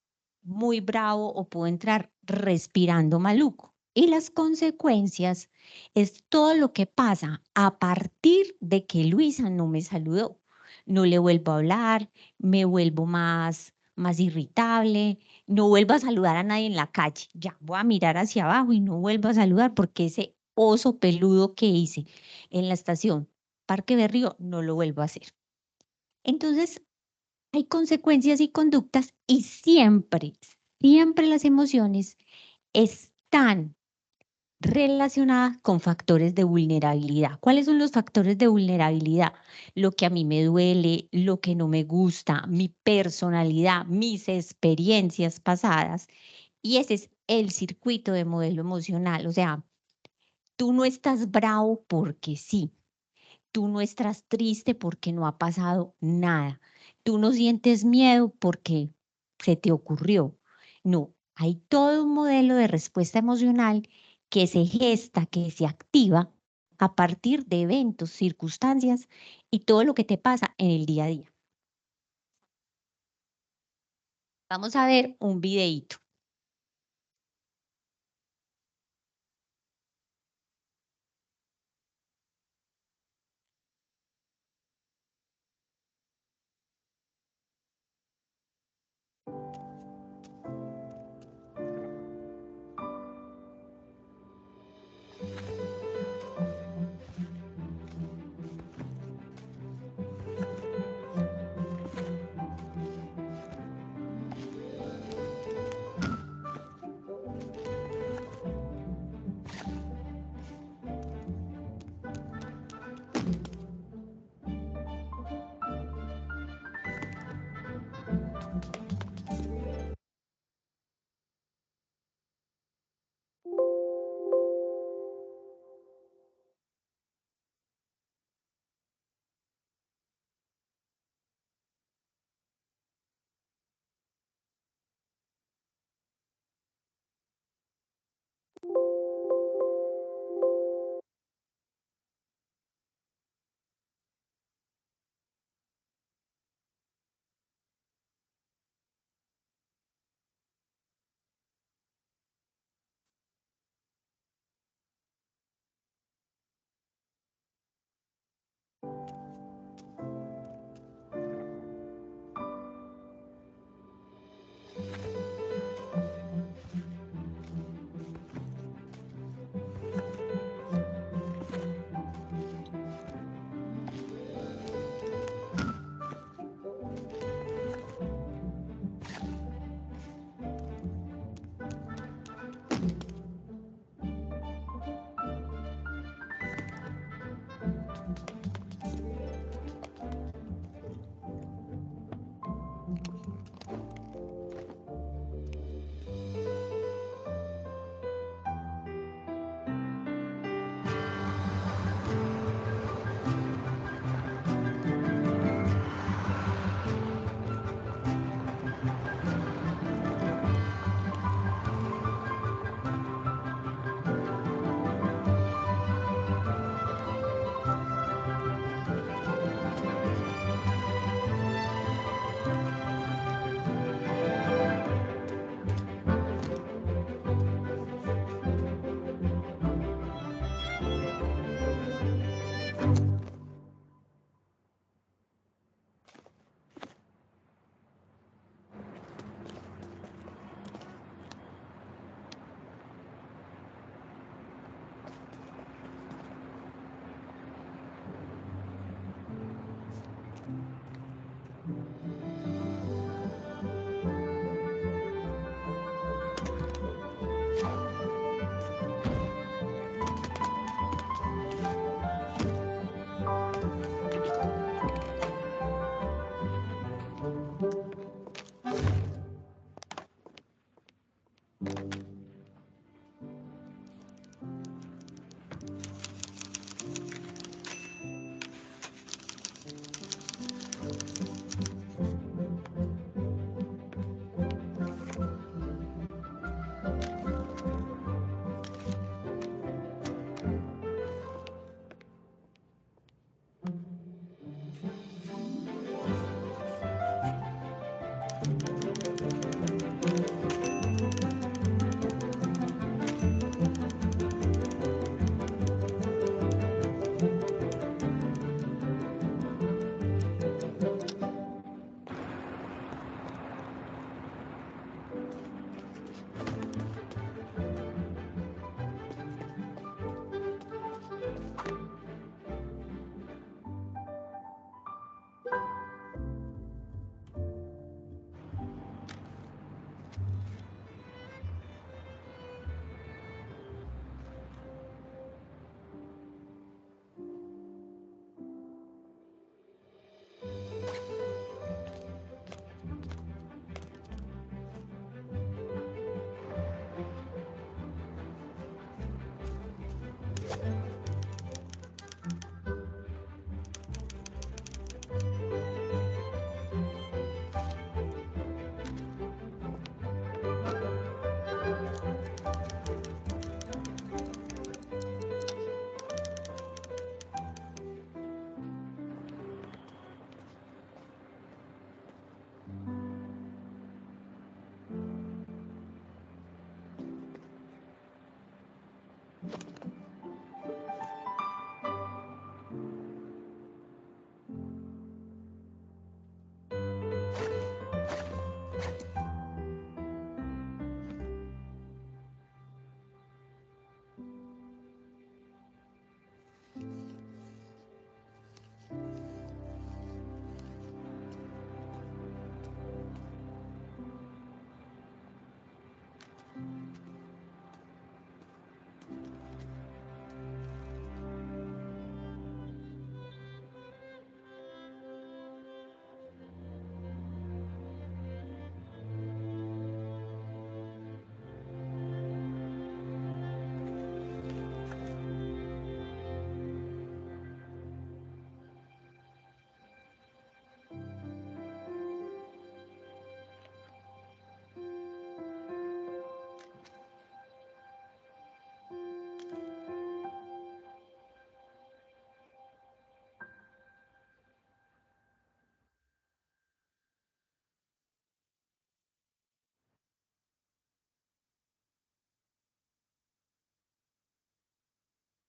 Speaker 2: muy bravo, o puedo entrar respirando maluco. Y las consecuencias es todo lo que pasa a partir de que Luisa no me saludó. No le vuelvo a hablar, me vuelvo más irritable, no vuelvo a saludar a nadie en la calle. Ya voy a mirar hacia abajo y no vuelvo a saludar porque ese oso peludo que hice en la estación Parque Berrío no lo vuelvo a hacer. Entonces, hay consecuencias y conductas y siempre las emociones están relacionadas con factores de vulnerabilidad. ¿Cuáles son los factores de vulnerabilidad? Lo que a mí me duele, lo que no me gusta, mi personalidad, mis experiencias pasadas. Y ese es el circuito de modelo emocional. O sea, tú no estás bravo porque sí. Tú no estás triste porque no ha pasado nada. Tú no sientes miedo porque se te ocurrió. No, hay todo un modelo de respuesta emocional que se gesta, que se activa a partir de eventos, circunstancias y todo lo que te pasa en el día a día. Vamos a ver un videíto.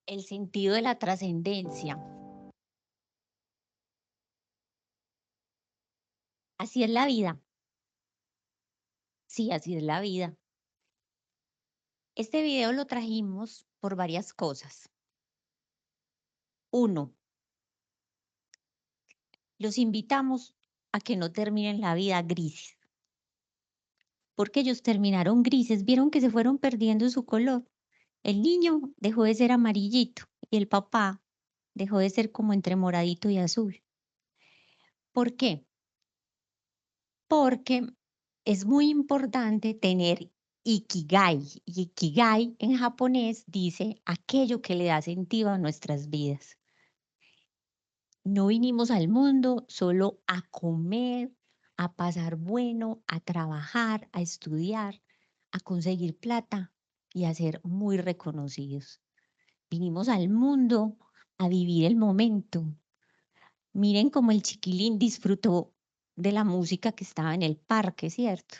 Speaker 2: El sentido de la trascendencia. Así es la vida. Sí, así es la vida. Este video lo trajimos por varias cosas. Uno, los invitamos a que no terminen la vida grises, porque ellos terminaron grises, vieron que se fueron perdiendo su color. El niño dejó de ser amarillito y el papá dejó de ser como entre moradito y azul. ¿Por qué? Porque es muy importante tener ikigai. Y ikigai en japonés dice aquello que le da sentido a nuestras vidas. No vinimos al mundo solo a comer, a pasar bueno, a trabajar, a estudiar, a conseguir plata y a ser muy reconocidos. Vinimos al mundo a vivir el momento. Miren cómo el chiquilín disfrutó de la música que estaba en el parque, ¿cierto?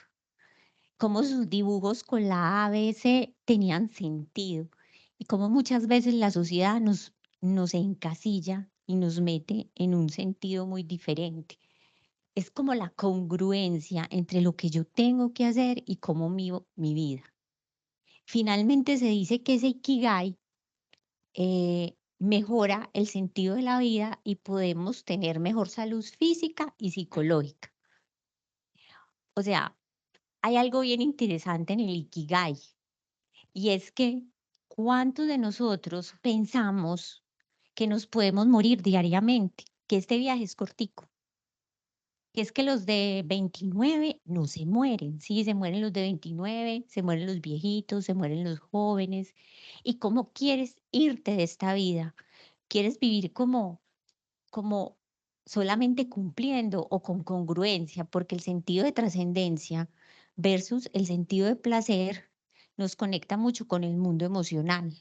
Speaker 2: Cómo sus dibujos con la ABC tenían sentido y cómo muchas veces la sociedad nos encasilla y nos mete en un sentido muy diferente. Es como la congruencia entre lo que yo tengo que hacer y cómo vivo mi vida. Finalmente se dice que ese Ikigai mejora el sentido de la vida y podemos tener mejor salud física y psicológica. O sea, hay algo bien interesante en el Ikigai y es que ¿cuántos de nosotros pensamos que nos podemos morir diariamente? Que este viaje es cortico. que es que los de 29 no se mueren, sí, se mueren los de 29, se mueren los viejitos, se mueren los jóvenes. ¿Y cómo quieres irte de esta vida? ¿Quieres vivir como solamente cumpliendo o con congruencia? Porque el sentido de trascendencia versus el sentido de placer nos conecta mucho con el mundo emocional.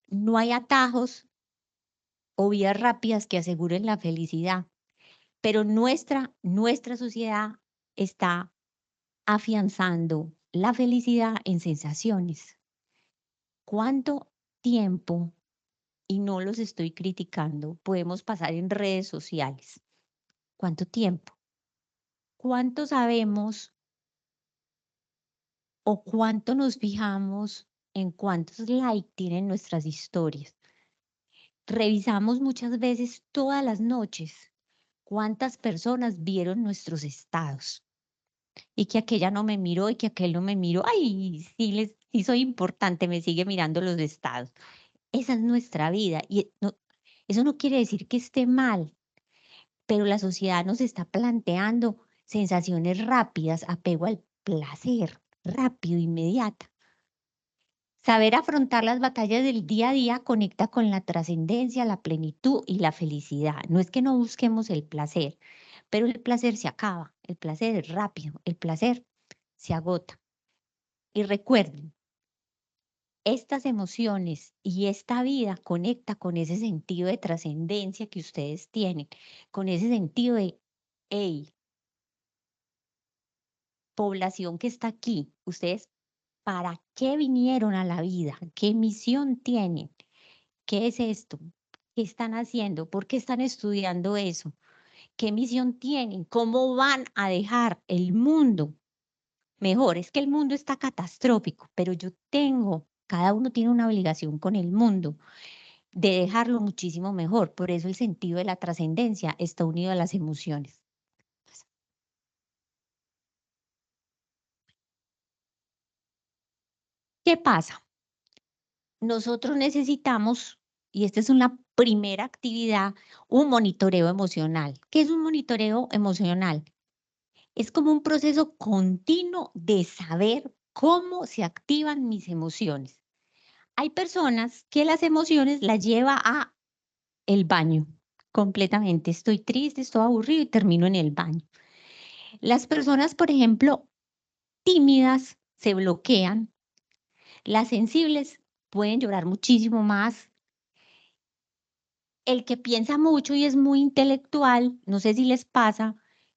Speaker 2: No hay atajos o vías rápidas que aseguren la felicidad, pero nuestra sociedad está afianzando la felicidad en sensaciones. ¿Cuánto tiempo, y no los estoy criticando, podemos pasar en redes sociales? ¿Cuánto tiempo? ¿Cuánto sabemos o cuánto nos fijamos en cuántos likes tienen nuestras historias? Revisamos muchas veces todas las noches cuántas personas vieron nuestros estados y que aquella no me miró y que aquel no me miró. Ay, sí soy importante, me sigue mirando los estados. Esa es nuestra vida y eso no quiere decir que esté mal, pero la sociedad nos está planteando sensaciones rápidas, apego al placer, rápido, inmediata. Saber afrontar las batallas del día a día conecta con la trascendencia, la plenitud y la felicidad. No es que no busquemos el placer, pero el placer se acaba, el placer es rápido, el placer se agota. Y recuerden, estas emociones y esta vida conecta con ese sentido de trascendencia que ustedes tienen, con ese sentido de, hey, población que está aquí, ustedes, ¿para qué vinieron a la vida? ¿Qué misión tienen? ¿Qué es esto? ¿Qué están haciendo? ¿Por qué están estudiando eso? ¿Qué misión tienen? ¿Cómo van a dejar el mundo mejor? Es que el mundo está catastrófico, pero cada uno tiene una obligación con el mundo de dejarlo muchísimo mejor. Por eso el sentido de la trascendencia está unido a las emociones. ¿Qué pasa? Nosotros necesitamos, y esta es una primera actividad, un monitoreo emocional. ¿Qué es un monitoreo emocional? Es como un proceso continuo de saber cómo se activan mis emociones. Hay personas que las emociones las lleva a el baño completamente. Estoy triste, estoy aburrido y termino en el baño. Las personas, por ejemplo, tímidas se bloquean. Las sensibles pueden llorar muchísimo más. El que piensa mucho y es muy intelectual, no sé si les pasa,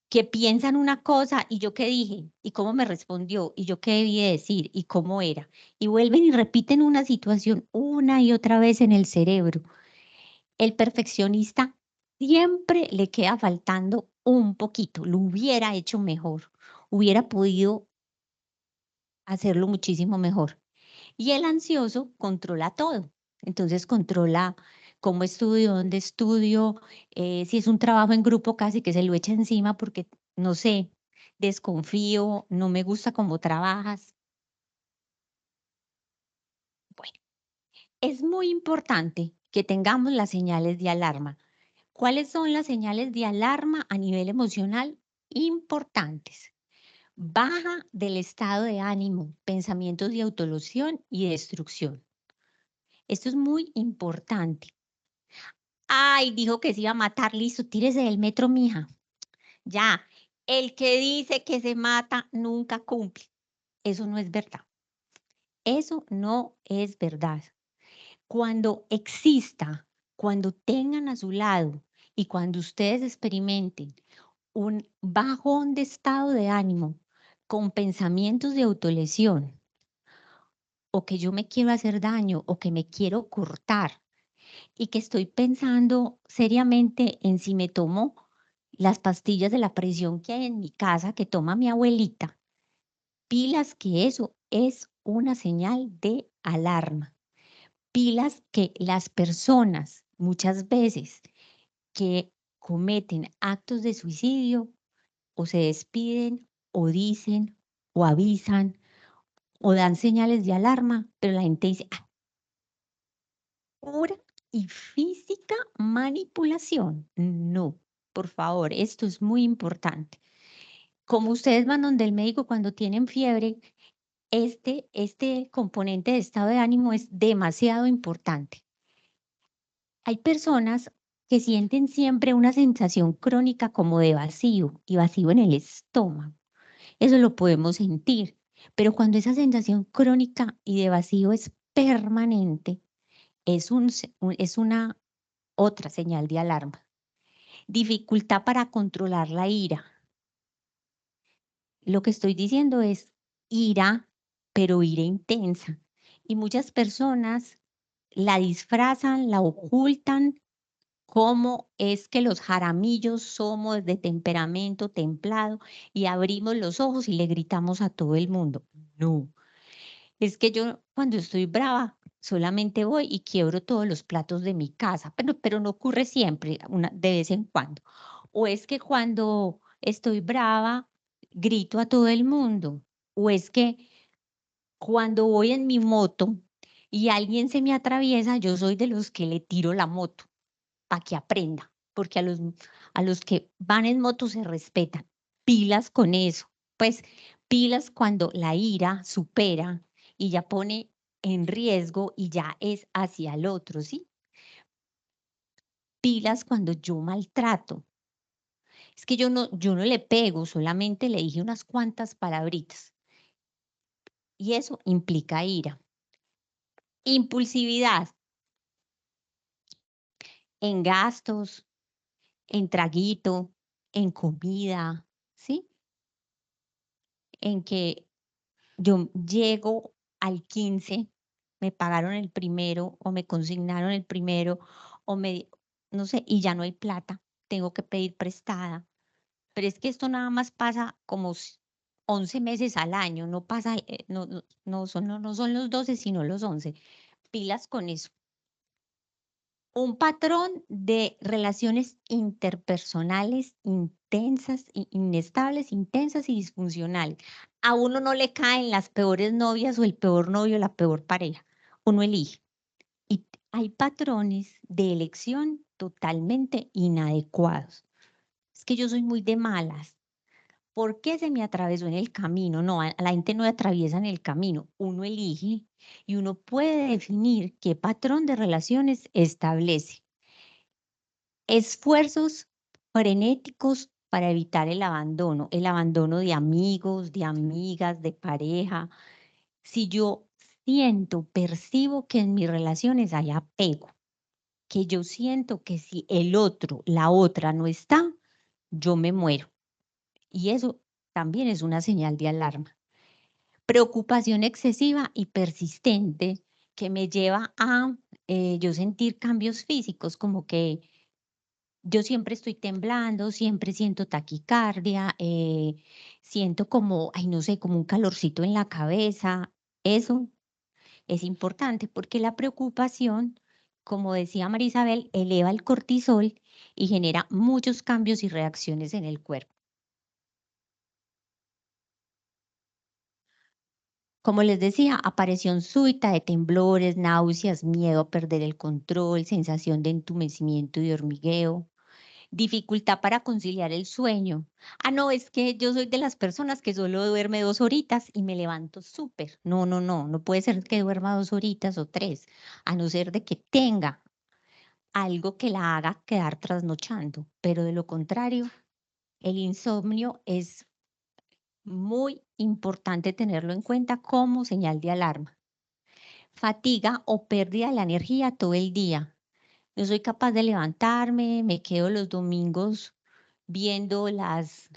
Speaker 2: que piensan una cosa y yo qué dije, y cómo me respondió, y yo qué debí de decir, y cómo era. Y vuelven y repiten una situación una y otra vez en el cerebro. El perfeccionista siempre le queda faltando un poquito, lo hubiera hecho mejor, hubiera podido hacerlo muchísimo mejor. Y el ansioso controla todo. Entonces controla cómo estudio, dónde estudio, si es un trabajo en grupo casi que se lo echa encima porque, no sé, desconfío, no me gusta cómo trabajas. Bueno, es muy importante que tengamos las señales de alarma. ¿Cuáles son las señales de alarma a nivel emocional importantes? Baja del estado de ánimo, pensamientos de autolesión y destrucción. Esto es muy importante. Ay, dijo que se iba a matar, listo, tírese del metro, mija. Ya, el que dice que se mata nunca cumple. Eso no es verdad. Eso no es verdad. Cuando exista, cuando tengan a su lado y cuando ustedes experimenten un bajón de estado de ánimo con pensamientos de autolesión, o que yo me quiero hacer daño, o que me quiero cortar, y que estoy pensando seriamente en si me tomo las pastillas de la presión que hay en mi casa, que toma mi abuelita, pilas que eso es una señal de alarma. Pilas que las personas muchas veces que cometen actos de suicidio o se despiden o dicen o avisan o dan señales de alarma, pero la gente dice, ah, pura y física manipulación. No. por favor, esto es muy importante. Como ustedes van donde el médico cuando tienen fiebre, este componente de estado de ánimo es demasiado importante. Hay personas que sienten siempre una sensación crónica como de vacío y vacío en el estómago. Eso lo podemos sentir, pero cuando esa sensación crónica y de vacío es permanente, es una otra señal de alarma. Dificultad para controlar la ira. Lo que estoy diciendo es ira, pero ira intensa. Y muchas personas la disfrazan, la ocultan, como es que los jaramillos somos de temperamento templado y abrimos los ojos y le gritamos a todo el mundo. No, es que yo cuando estoy brava solamente voy y quiebro todos los platos de mi casa, pero no ocurre siempre, de vez en cuando. O es que cuando estoy brava grito a todo el mundo. O es que cuando voy en mi moto y alguien se me atraviesa, yo soy de los que le tiro la moto para que aprenda, porque a los que van en moto se respetan. Pilas con eso. Pues pilas cuando la ira supera y ya pone en riesgo y ya es hacia el otro, ¿sí? Pilas cuando yo maltrato. Es que yo no le pego, solamente le dije unas cuantas palabritas. Y eso implica ira. Impulsividad en gastos, en traguito, en comida, ¿sí? En que yo llego al 15, me pagaron el primero o me consignaron el primero o no sé, y ya no hay plata, tengo que pedir prestada. Pero es que esto nada más pasa como 11 meses al año, no pasa, no son los 12, sino los 11. Pilas con eso. Un patrón de relaciones interpersonales intensas, inestables, intensas y disfuncionales. A uno no le caen las peores novias o el peor novio, la peor pareja. Uno elige. Y hay patrones de elección totalmente inadecuados. Es que yo soy muy de malas. ¿Por qué se me atravesó en el camino? No, a la gente no atraviesa en el camino. Uno elige y uno puede definir qué patrón de relaciones establece. Esfuerzos frenéticos para evitar el abandono de amigos, de amigas, de pareja. Si yo siento, percibo que en mis relaciones hay apego, que yo siento que si el otro, la otra no está, yo me muero. Y eso también es una señal de alarma. Preocupación excesiva y persistente que me lleva a yo sentir cambios físicos, como que yo siempre estoy temblando, siempre siento taquicardia, siento como, ay, no sé, como un calorcito en la cabeza. Eso es importante porque la preocupación, como decía María Isabel, eleva el cortisol y genera muchos cambios y reacciones en el cuerpo. Como les decía, aparición súbita de temblores, náuseas, miedo a perder el control, sensación de entumecimiento y hormigueo. Dificultad para conciliar el sueño. Ah, no, es que yo soy de las personas que solo duerme 2 horitas y me levanto súper. No puede ser que duerma 2 horitas o 3, a no ser de que tenga algo que la haga quedar trasnochando. Pero de lo contrario, el insomnio es muy importante tenerlo en cuenta como señal de alarma. Fatiga o pérdida de la energía todo el día. No soy capaz de levantarme, me quedo los domingos viendo las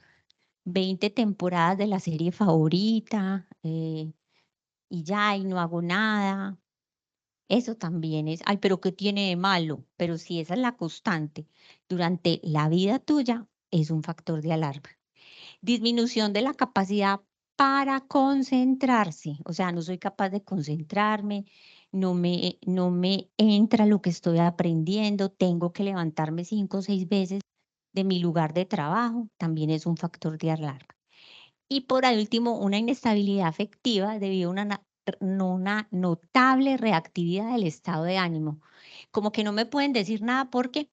Speaker 2: 20 temporadas de la serie favorita y ya, y no hago nada. Eso también es, ay, pero ¿qué tiene de malo? Pero si esa es la constante durante la vida tuya, es un factor de alarma. Disminución de la capacidad para concentrarse, o sea, no soy capaz de concentrarme, no me entra lo que estoy aprendiendo, tengo que levantarme 5 o 6 veces de mi lugar de trabajo, también es un factor de alarma. Y por último, una inestabilidad afectiva debido a una notable reactividad del estado de ánimo. Como que no me pueden decir nada porque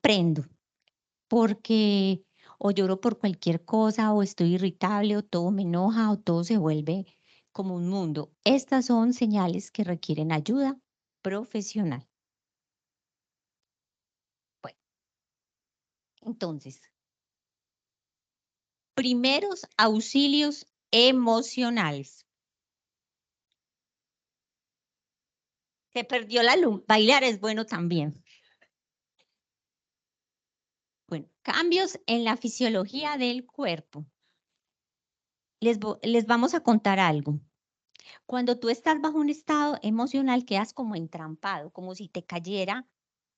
Speaker 2: prendo. porque o lloro por cualquier cosa, o estoy irritable, o todo me enoja, o todo se vuelve como un mundo. Estas son señales que requieren ayuda profesional. Bueno, entonces, primeros auxilios emocionales. Se perdió la luz. Bailar es bueno también. Bueno, cambios en la fisiología del cuerpo. Les vamos a contar algo. Cuando tú estás bajo un estado emocional, quedas como entrampado, como si te cayera,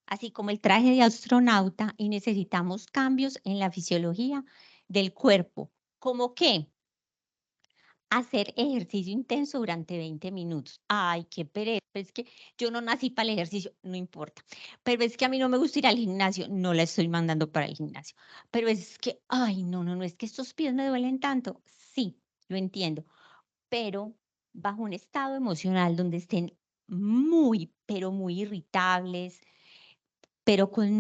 Speaker 2: así como el traje de astronauta, y necesitamos cambios en la fisiología del cuerpo. ¿Cómo qué? Hacer ejercicio intenso durante 20 minutos. Ay, qué pereza. Es que yo no nací para el ejercicio, no importa. Pero es que a mí no me gusta ir al gimnasio, no la estoy mandando para el gimnasio. Pero es que, ay, no, es que estos pies me duelen tanto. Sí, lo entiendo. Pero bajo un estado emocional donde estén muy, pero muy irritables, pero con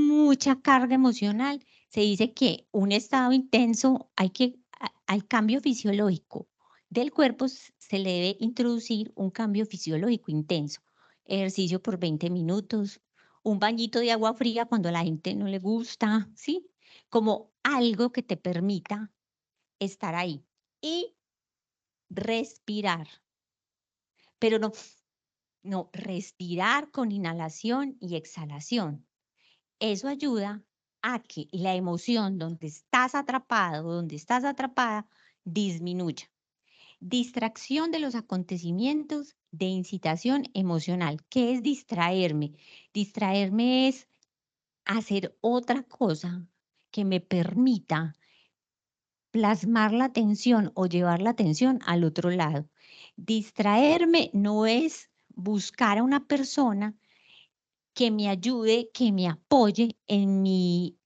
Speaker 2: mucha carga emocional, se dice que un estado intenso al cambio fisiológico del cuerpo se le debe introducir un cambio fisiológico intenso. Ejercicio por 20 minutos, un bañito de agua fría cuando a la gente no le gusta, ¿sí? Como algo que te permita estar ahí. Y respirar, pero no, respirar con inhalación y exhalación. Eso ayuda a que la emoción donde estás atrapado, donde estás atrapada, disminuya. Distracción de los acontecimientos de incitación emocional. ¿Qué es distraerme? Distraerme es hacer otra cosa que me permita plasmar la atención o llevar la atención al otro lado. Distraerme no es buscar a una persona que me ayude, que me apoye en mi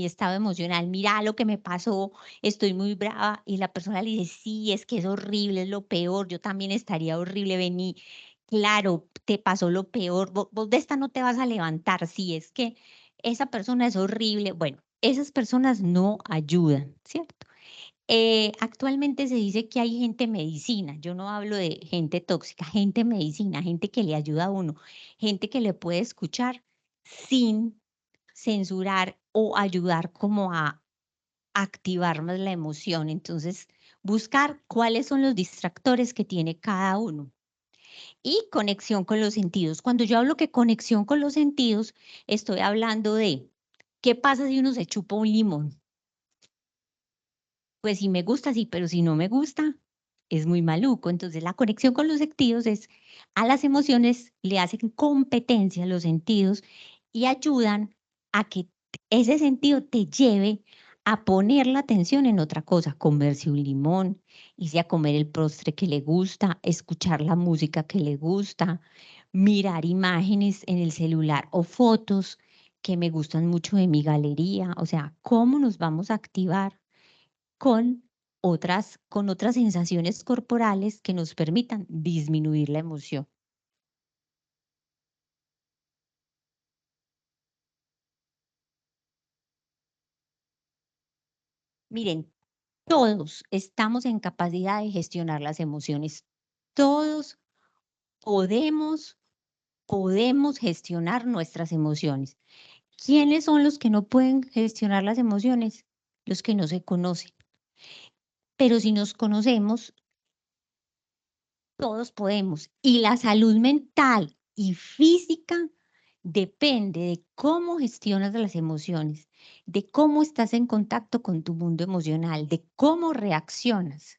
Speaker 2: estado emocional. Mira lo que me pasó, estoy muy brava. Y la persona le dice, sí, es que es horrible, es lo peor, yo también estaría horrible, vení. Claro, te pasó lo peor, vos de esta no te vas a levantar, sí, es que esa persona es horrible. Bueno, esas personas no ayudan, ¿cierto? Actualmente se dice que hay gente medicina, yo no hablo de gente tóxica, gente medicina, gente que le ayuda a uno, gente que le puede escuchar sin censurar o ayudar como a activar más la emoción. Entonces, buscar cuáles son los distractores que tiene cada uno. Y conexión con los sentidos. Cuando yo hablo que conexión con los sentidos, estoy hablando de qué pasa si uno se chupa un limón. Pues si me gusta, sí, pero si no me gusta, es muy maluco. Entonces la conexión con los sentidos es a las emociones, le hacen competencia a los sentidos y ayudan a que ese sentido te lleve a poner la atención en otra cosa, comerse un limón, irse a comer el postre que le gusta, escuchar la música que le gusta, mirar imágenes en el celular o fotos que me gustan mucho de mi galería. O sea, ¿cómo nos vamos a activar con otras sensaciones corporales que nos permitan disminuir la emoción? Miren, todos estamos en capacidad de gestionar las emociones. Todos podemos, podemos gestionar nuestras emociones. ¿Quiénes son los que no pueden gestionar las emociones? Los que no se conocen. Pero si nos conocemos, todos podemos. Y la salud mental y física depende de cómo gestionas las emociones, de cómo estás en contacto con tu mundo emocional, de cómo reaccionas.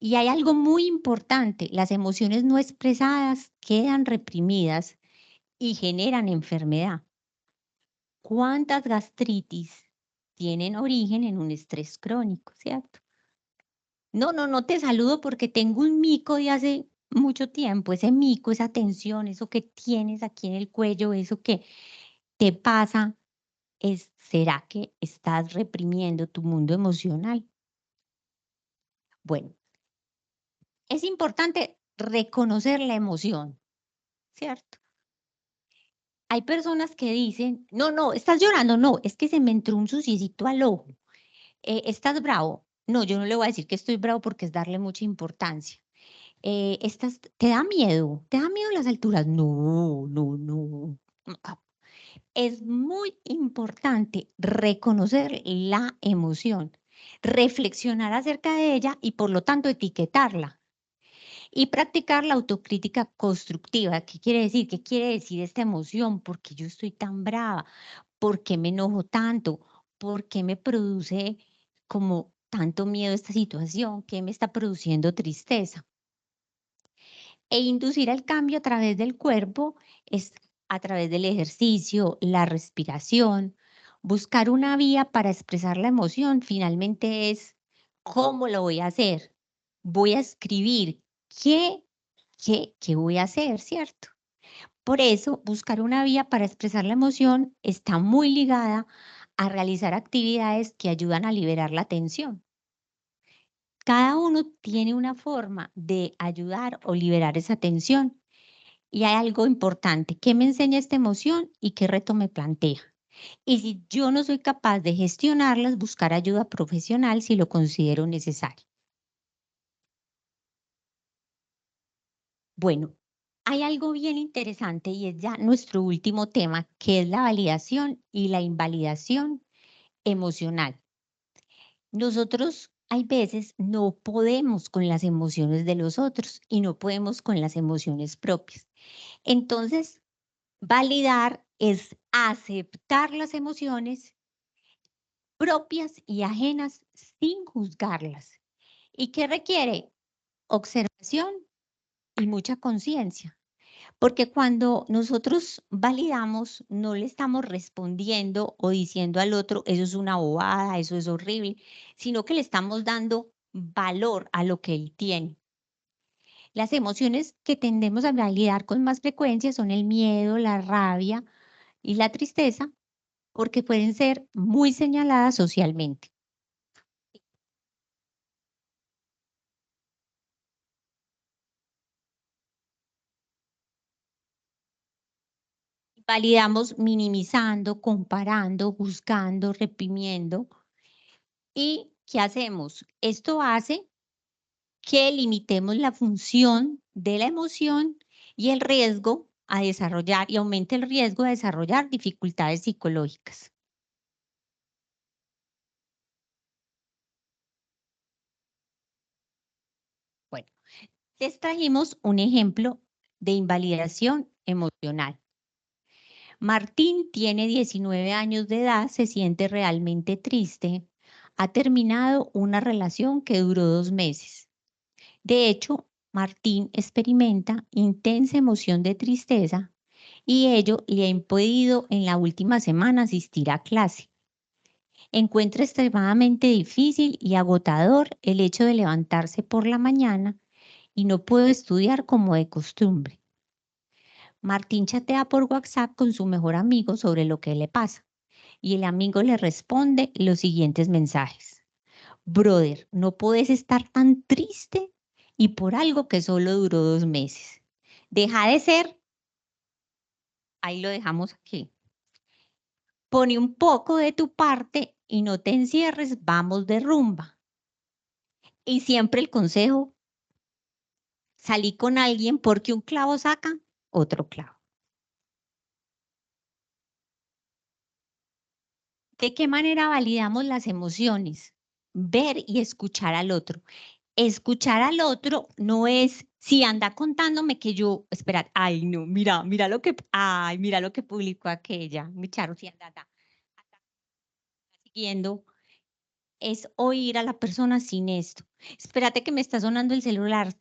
Speaker 2: Y hay algo muy importante, las emociones no expresadas quedan reprimidas y generan enfermedad. ¿Cuántas gastritis tienen origen en un estrés crónico, cierto? No te saludo porque tengo un mico de hace mucho tiempo. Ese mico, esa tensión, eso que tienes aquí en el cuello, eso que te pasa, ¿será que estás reprimiendo tu mundo emocional? Bueno, es importante reconocer la emoción, ¿cierto? Hay personas que dicen, no, no, estás llorando, no, es que se me entró un suciecito al ojo. ¿Estás bravo? No, yo no le voy a decir que estoy bravo porque es darle mucha importancia. ¿Te da miedo? ¿Te da miedo las alturas? No, no, no. Es muy importante reconocer la emoción, reflexionar acerca de ella y por lo tanto etiquetarla y practicar la autocrítica constructiva. ¿Qué quiere decir? ¿Qué quiere decir esta emoción? ¿Por qué yo estoy tan brava? ¿Por qué me enojo tanto? ¿Por qué me produce como tanto miedo esta situación? ¿Qué me está produciendo tristeza? E inducir el cambio a través del cuerpo es a través del ejercicio, la respiración, buscar una vía para expresar la emoción. Finalmente es, ¿cómo lo voy a hacer? Voy a escribir qué voy a hacer, ¿cierto? Por eso, buscar una vía para expresar la emoción está muy ligada a realizar actividades que ayudan a liberar la tensión. Cada uno tiene una forma de ayudar o liberar esa tensión. Y hay algo importante, ¿qué me enseña esta emoción y qué reto me plantea? Y si yo no soy capaz de gestionarlas, buscar ayuda profesional si lo considero necesario. Bueno, hay algo bien interesante y es ya nuestro último tema, que es la validación y la invalidación emocional. Nosotros hay veces no podemos con las emociones de los otros y no podemos con las emociones propias. Entonces, validar es aceptar las emociones propias y ajenas sin juzgarlas. ¿Y qué requiere? Observación y mucha conciencia. Porque cuando nosotros validamos, no le estamos respondiendo o diciendo al otro, eso es una bobada, eso es horrible, sino que le estamos dando valor a lo que él tiene. Las emociones que tendemos a validar con más frecuencia son el miedo, la rabia y la tristeza, porque pueden ser muy señaladas socialmente. Validamos minimizando, comparando, juzgando, reprimiendo. ¿Y qué hacemos? Esto hace que limitemos la función de la emoción y el riesgo a desarrollar y aumente el riesgo de desarrollar dificultades psicológicas. Bueno, les trajimos un ejemplo de invalidación emocional. Martín tiene 19 años de edad, se siente realmente triste. Ha terminado una relación que duró 2 meses. De hecho, Martín experimenta intensa emoción de tristeza y ello le ha impedido en la última semana asistir a clase. Encuentra extremadamente difícil y agotador el hecho de levantarse por la mañana y no puede estudiar como de costumbre. Martín chatea por WhatsApp con su mejor amigo sobre lo que le pasa y el amigo le responde los siguientes mensajes. Brother, no puedes estar tan triste y por algo que solo duró 2 meses. Deja de ser, ahí lo dejamos aquí. Pone un poco de tu parte y no te encierres, vamos de rumba. Y siempre el consejo, salí con alguien porque un clavo saca otro clavo. ¿De qué manera validamos las emociones? Ver y escuchar al otro. Escuchar al otro no es si anda contándome que yo, espera, ay no, mira lo que, ay, mira lo que publicó aquella, mi charo, si anda siguiendo, es oír a la persona sin esto. Espérate que me está sonando el celular,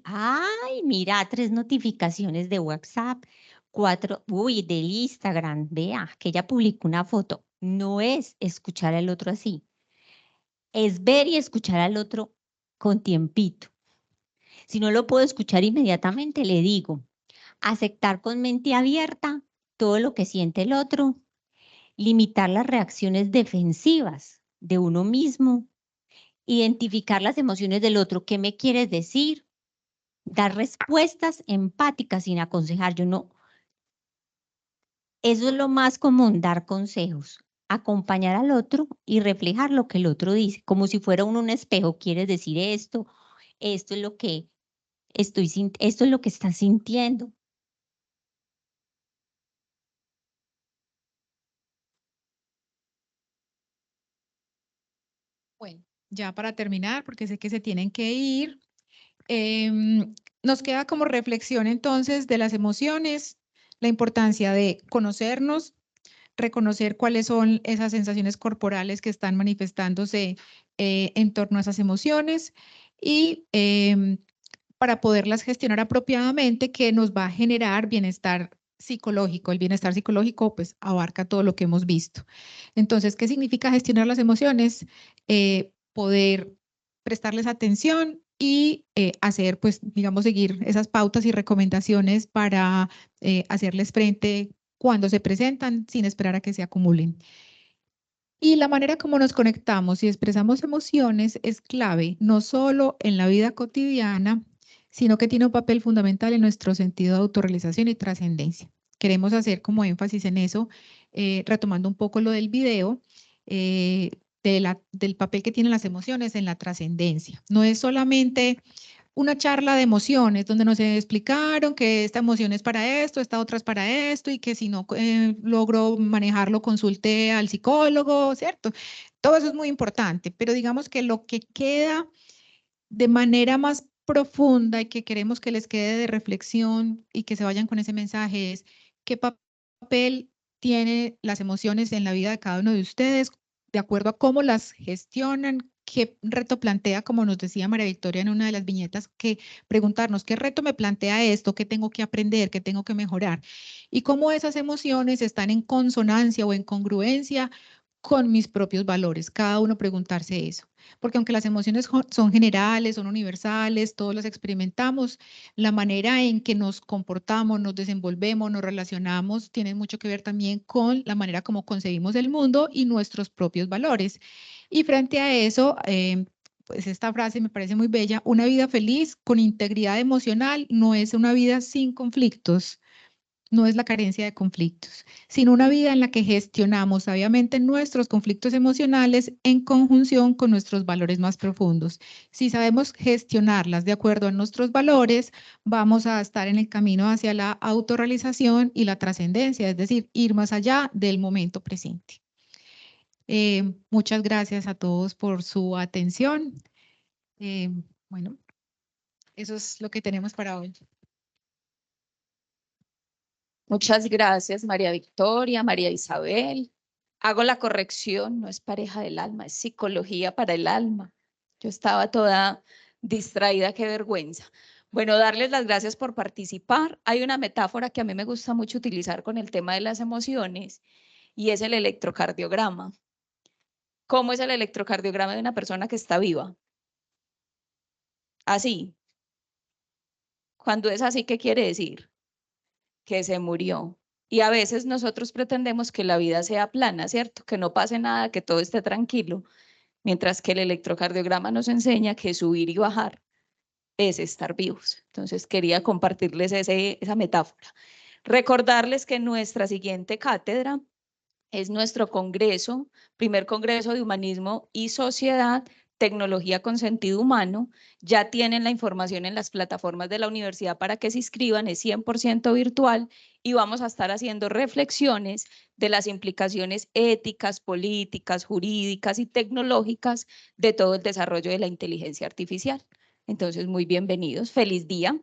Speaker 2: ay, mira, 3 notificaciones de WhatsApp, 4, uy, del Instagram, vea, que ella publicó una foto. No es escuchar al otro así, es ver y escuchar al otro con tiempito. Si no lo puedo escuchar inmediatamente, le digo, aceptar con mente abierta todo lo que siente el otro, limitar las reacciones defensivas de uno mismo, identificar las emociones del otro, ¿qué me quieres decir? Dar respuestas empáticas sin aconsejar. Yo no, Eso es lo más común, dar consejos, acompañar al otro y reflejar lo que el otro dice, como si fuera un espejo. ¿Quieres decir esto? Esto es lo que esto es lo que estás sintiendo.
Speaker 1: Bueno, ya para terminar, porque sé que se tienen que ir, nos queda como reflexión entonces de las emociones, la importancia de conocernos, reconocer cuáles son esas sensaciones corporales que están manifestándose en torno a esas emociones y para poderlas gestionar apropiadamente, que nos va a generar bienestar psicológico. El bienestar psicológico pues abarca todo lo que hemos visto. Entonces, ¿qué significa gestionar las emociones? Poder prestarles atención y hacer, pues, digamos, seguir esas pautas y recomendaciones para hacerles frente cuando se presentan sin esperar a que se acumulen. Y la manera como nos conectamos y expresamos emociones es clave, no solo en la vida cotidiana, sino que tiene un papel fundamental en nuestro sentido de autorrealización y trascendencia. Queremos hacer como énfasis en eso, retomando un poco lo del video, del papel que tienen las emociones en la trascendencia. No es solamente una charla de emociones donde nos explicaron que esta emoción es para esto, esta otra es para esto y que si no logro manejarlo, consulte al psicólogo, ¿cierto? Todo eso es muy importante, pero digamos que lo que queda de manera más profunda y que queremos que les quede de reflexión y que se vayan con ese mensaje es qué papel tienen las emociones en la vida de cada uno de ustedes, de acuerdo a cómo las gestionan, qué reto plantea, como nos decía María Victoria en una de las viñetas, que preguntarnos qué reto me plantea esto, qué tengo que aprender, qué tengo que mejorar, y cómo esas emociones están en consonancia o en congruencia con mis propios valores, cada uno preguntarse eso. Porque aunque las emociones son generales, son universales, todos las experimentamos, la manera en que nos comportamos, nos desenvolvemos, nos relacionamos, tiene mucho que ver también con la manera como concebimos el mundo y nuestros propios valores. Y frente a eso, pues esta frase me parece muy bella: una vida feliz con integridad emocional no es una vida sin conflictos, no es la carencia de conflictos, sino una vida en la que gestionamos sabiamente nuestros conflictos emocionales en conjunción con nuestros valores más profundos. Si sabemos gestionarlas de acuerdo a nuestros valores, vamos a estar en el camino hacia la autorrealización y la trascendencia, es decir, ir más allá del momento presente. Muchas gracias a todos por su atención. Bueno, eso es lo que tenemos para hoy.
Speaker 3: Muchas gracias, María Victoria, María Isabel. Hago la corrección, no es pareja del alma, es psicología para el alma. Yo estaba toda distraída, qué vergüenza. Bueno, darles las gracias por participar. Hay una metáfora que a mí me gusta mucho utilizar con el tema de las emociones y es el electrocardiograma. ¿Cómo es el electrocardiograma de una persona que está viva? Así. Cuando es así, ¿qué quiere decir? Que se murió. Y a veces nosotros pretendemos que la vida sea plana, ¿cierto? Que no pase nada, que todo esté tranquilo, mientras que el electrocardiograma nos enseña que subir y bajar es estar vivos. Entonces quería compartirles esa metáfora. Recordarles que nuestra siguiente cátedra es nuestro congreso, primer congreso de humanismo y sociedad, tecnología con sentido humano. Ya tienen la información en las plataformas de la universidad para que se inscriban, es 100% virtual y vamos a estar haciendo reflexiones de las implicaciones éticas, políticas, jurídicas y tecnológicas de todo el desarrollo de la inteligencia artificial. Entonces, muy bienvenidos. Feliz día.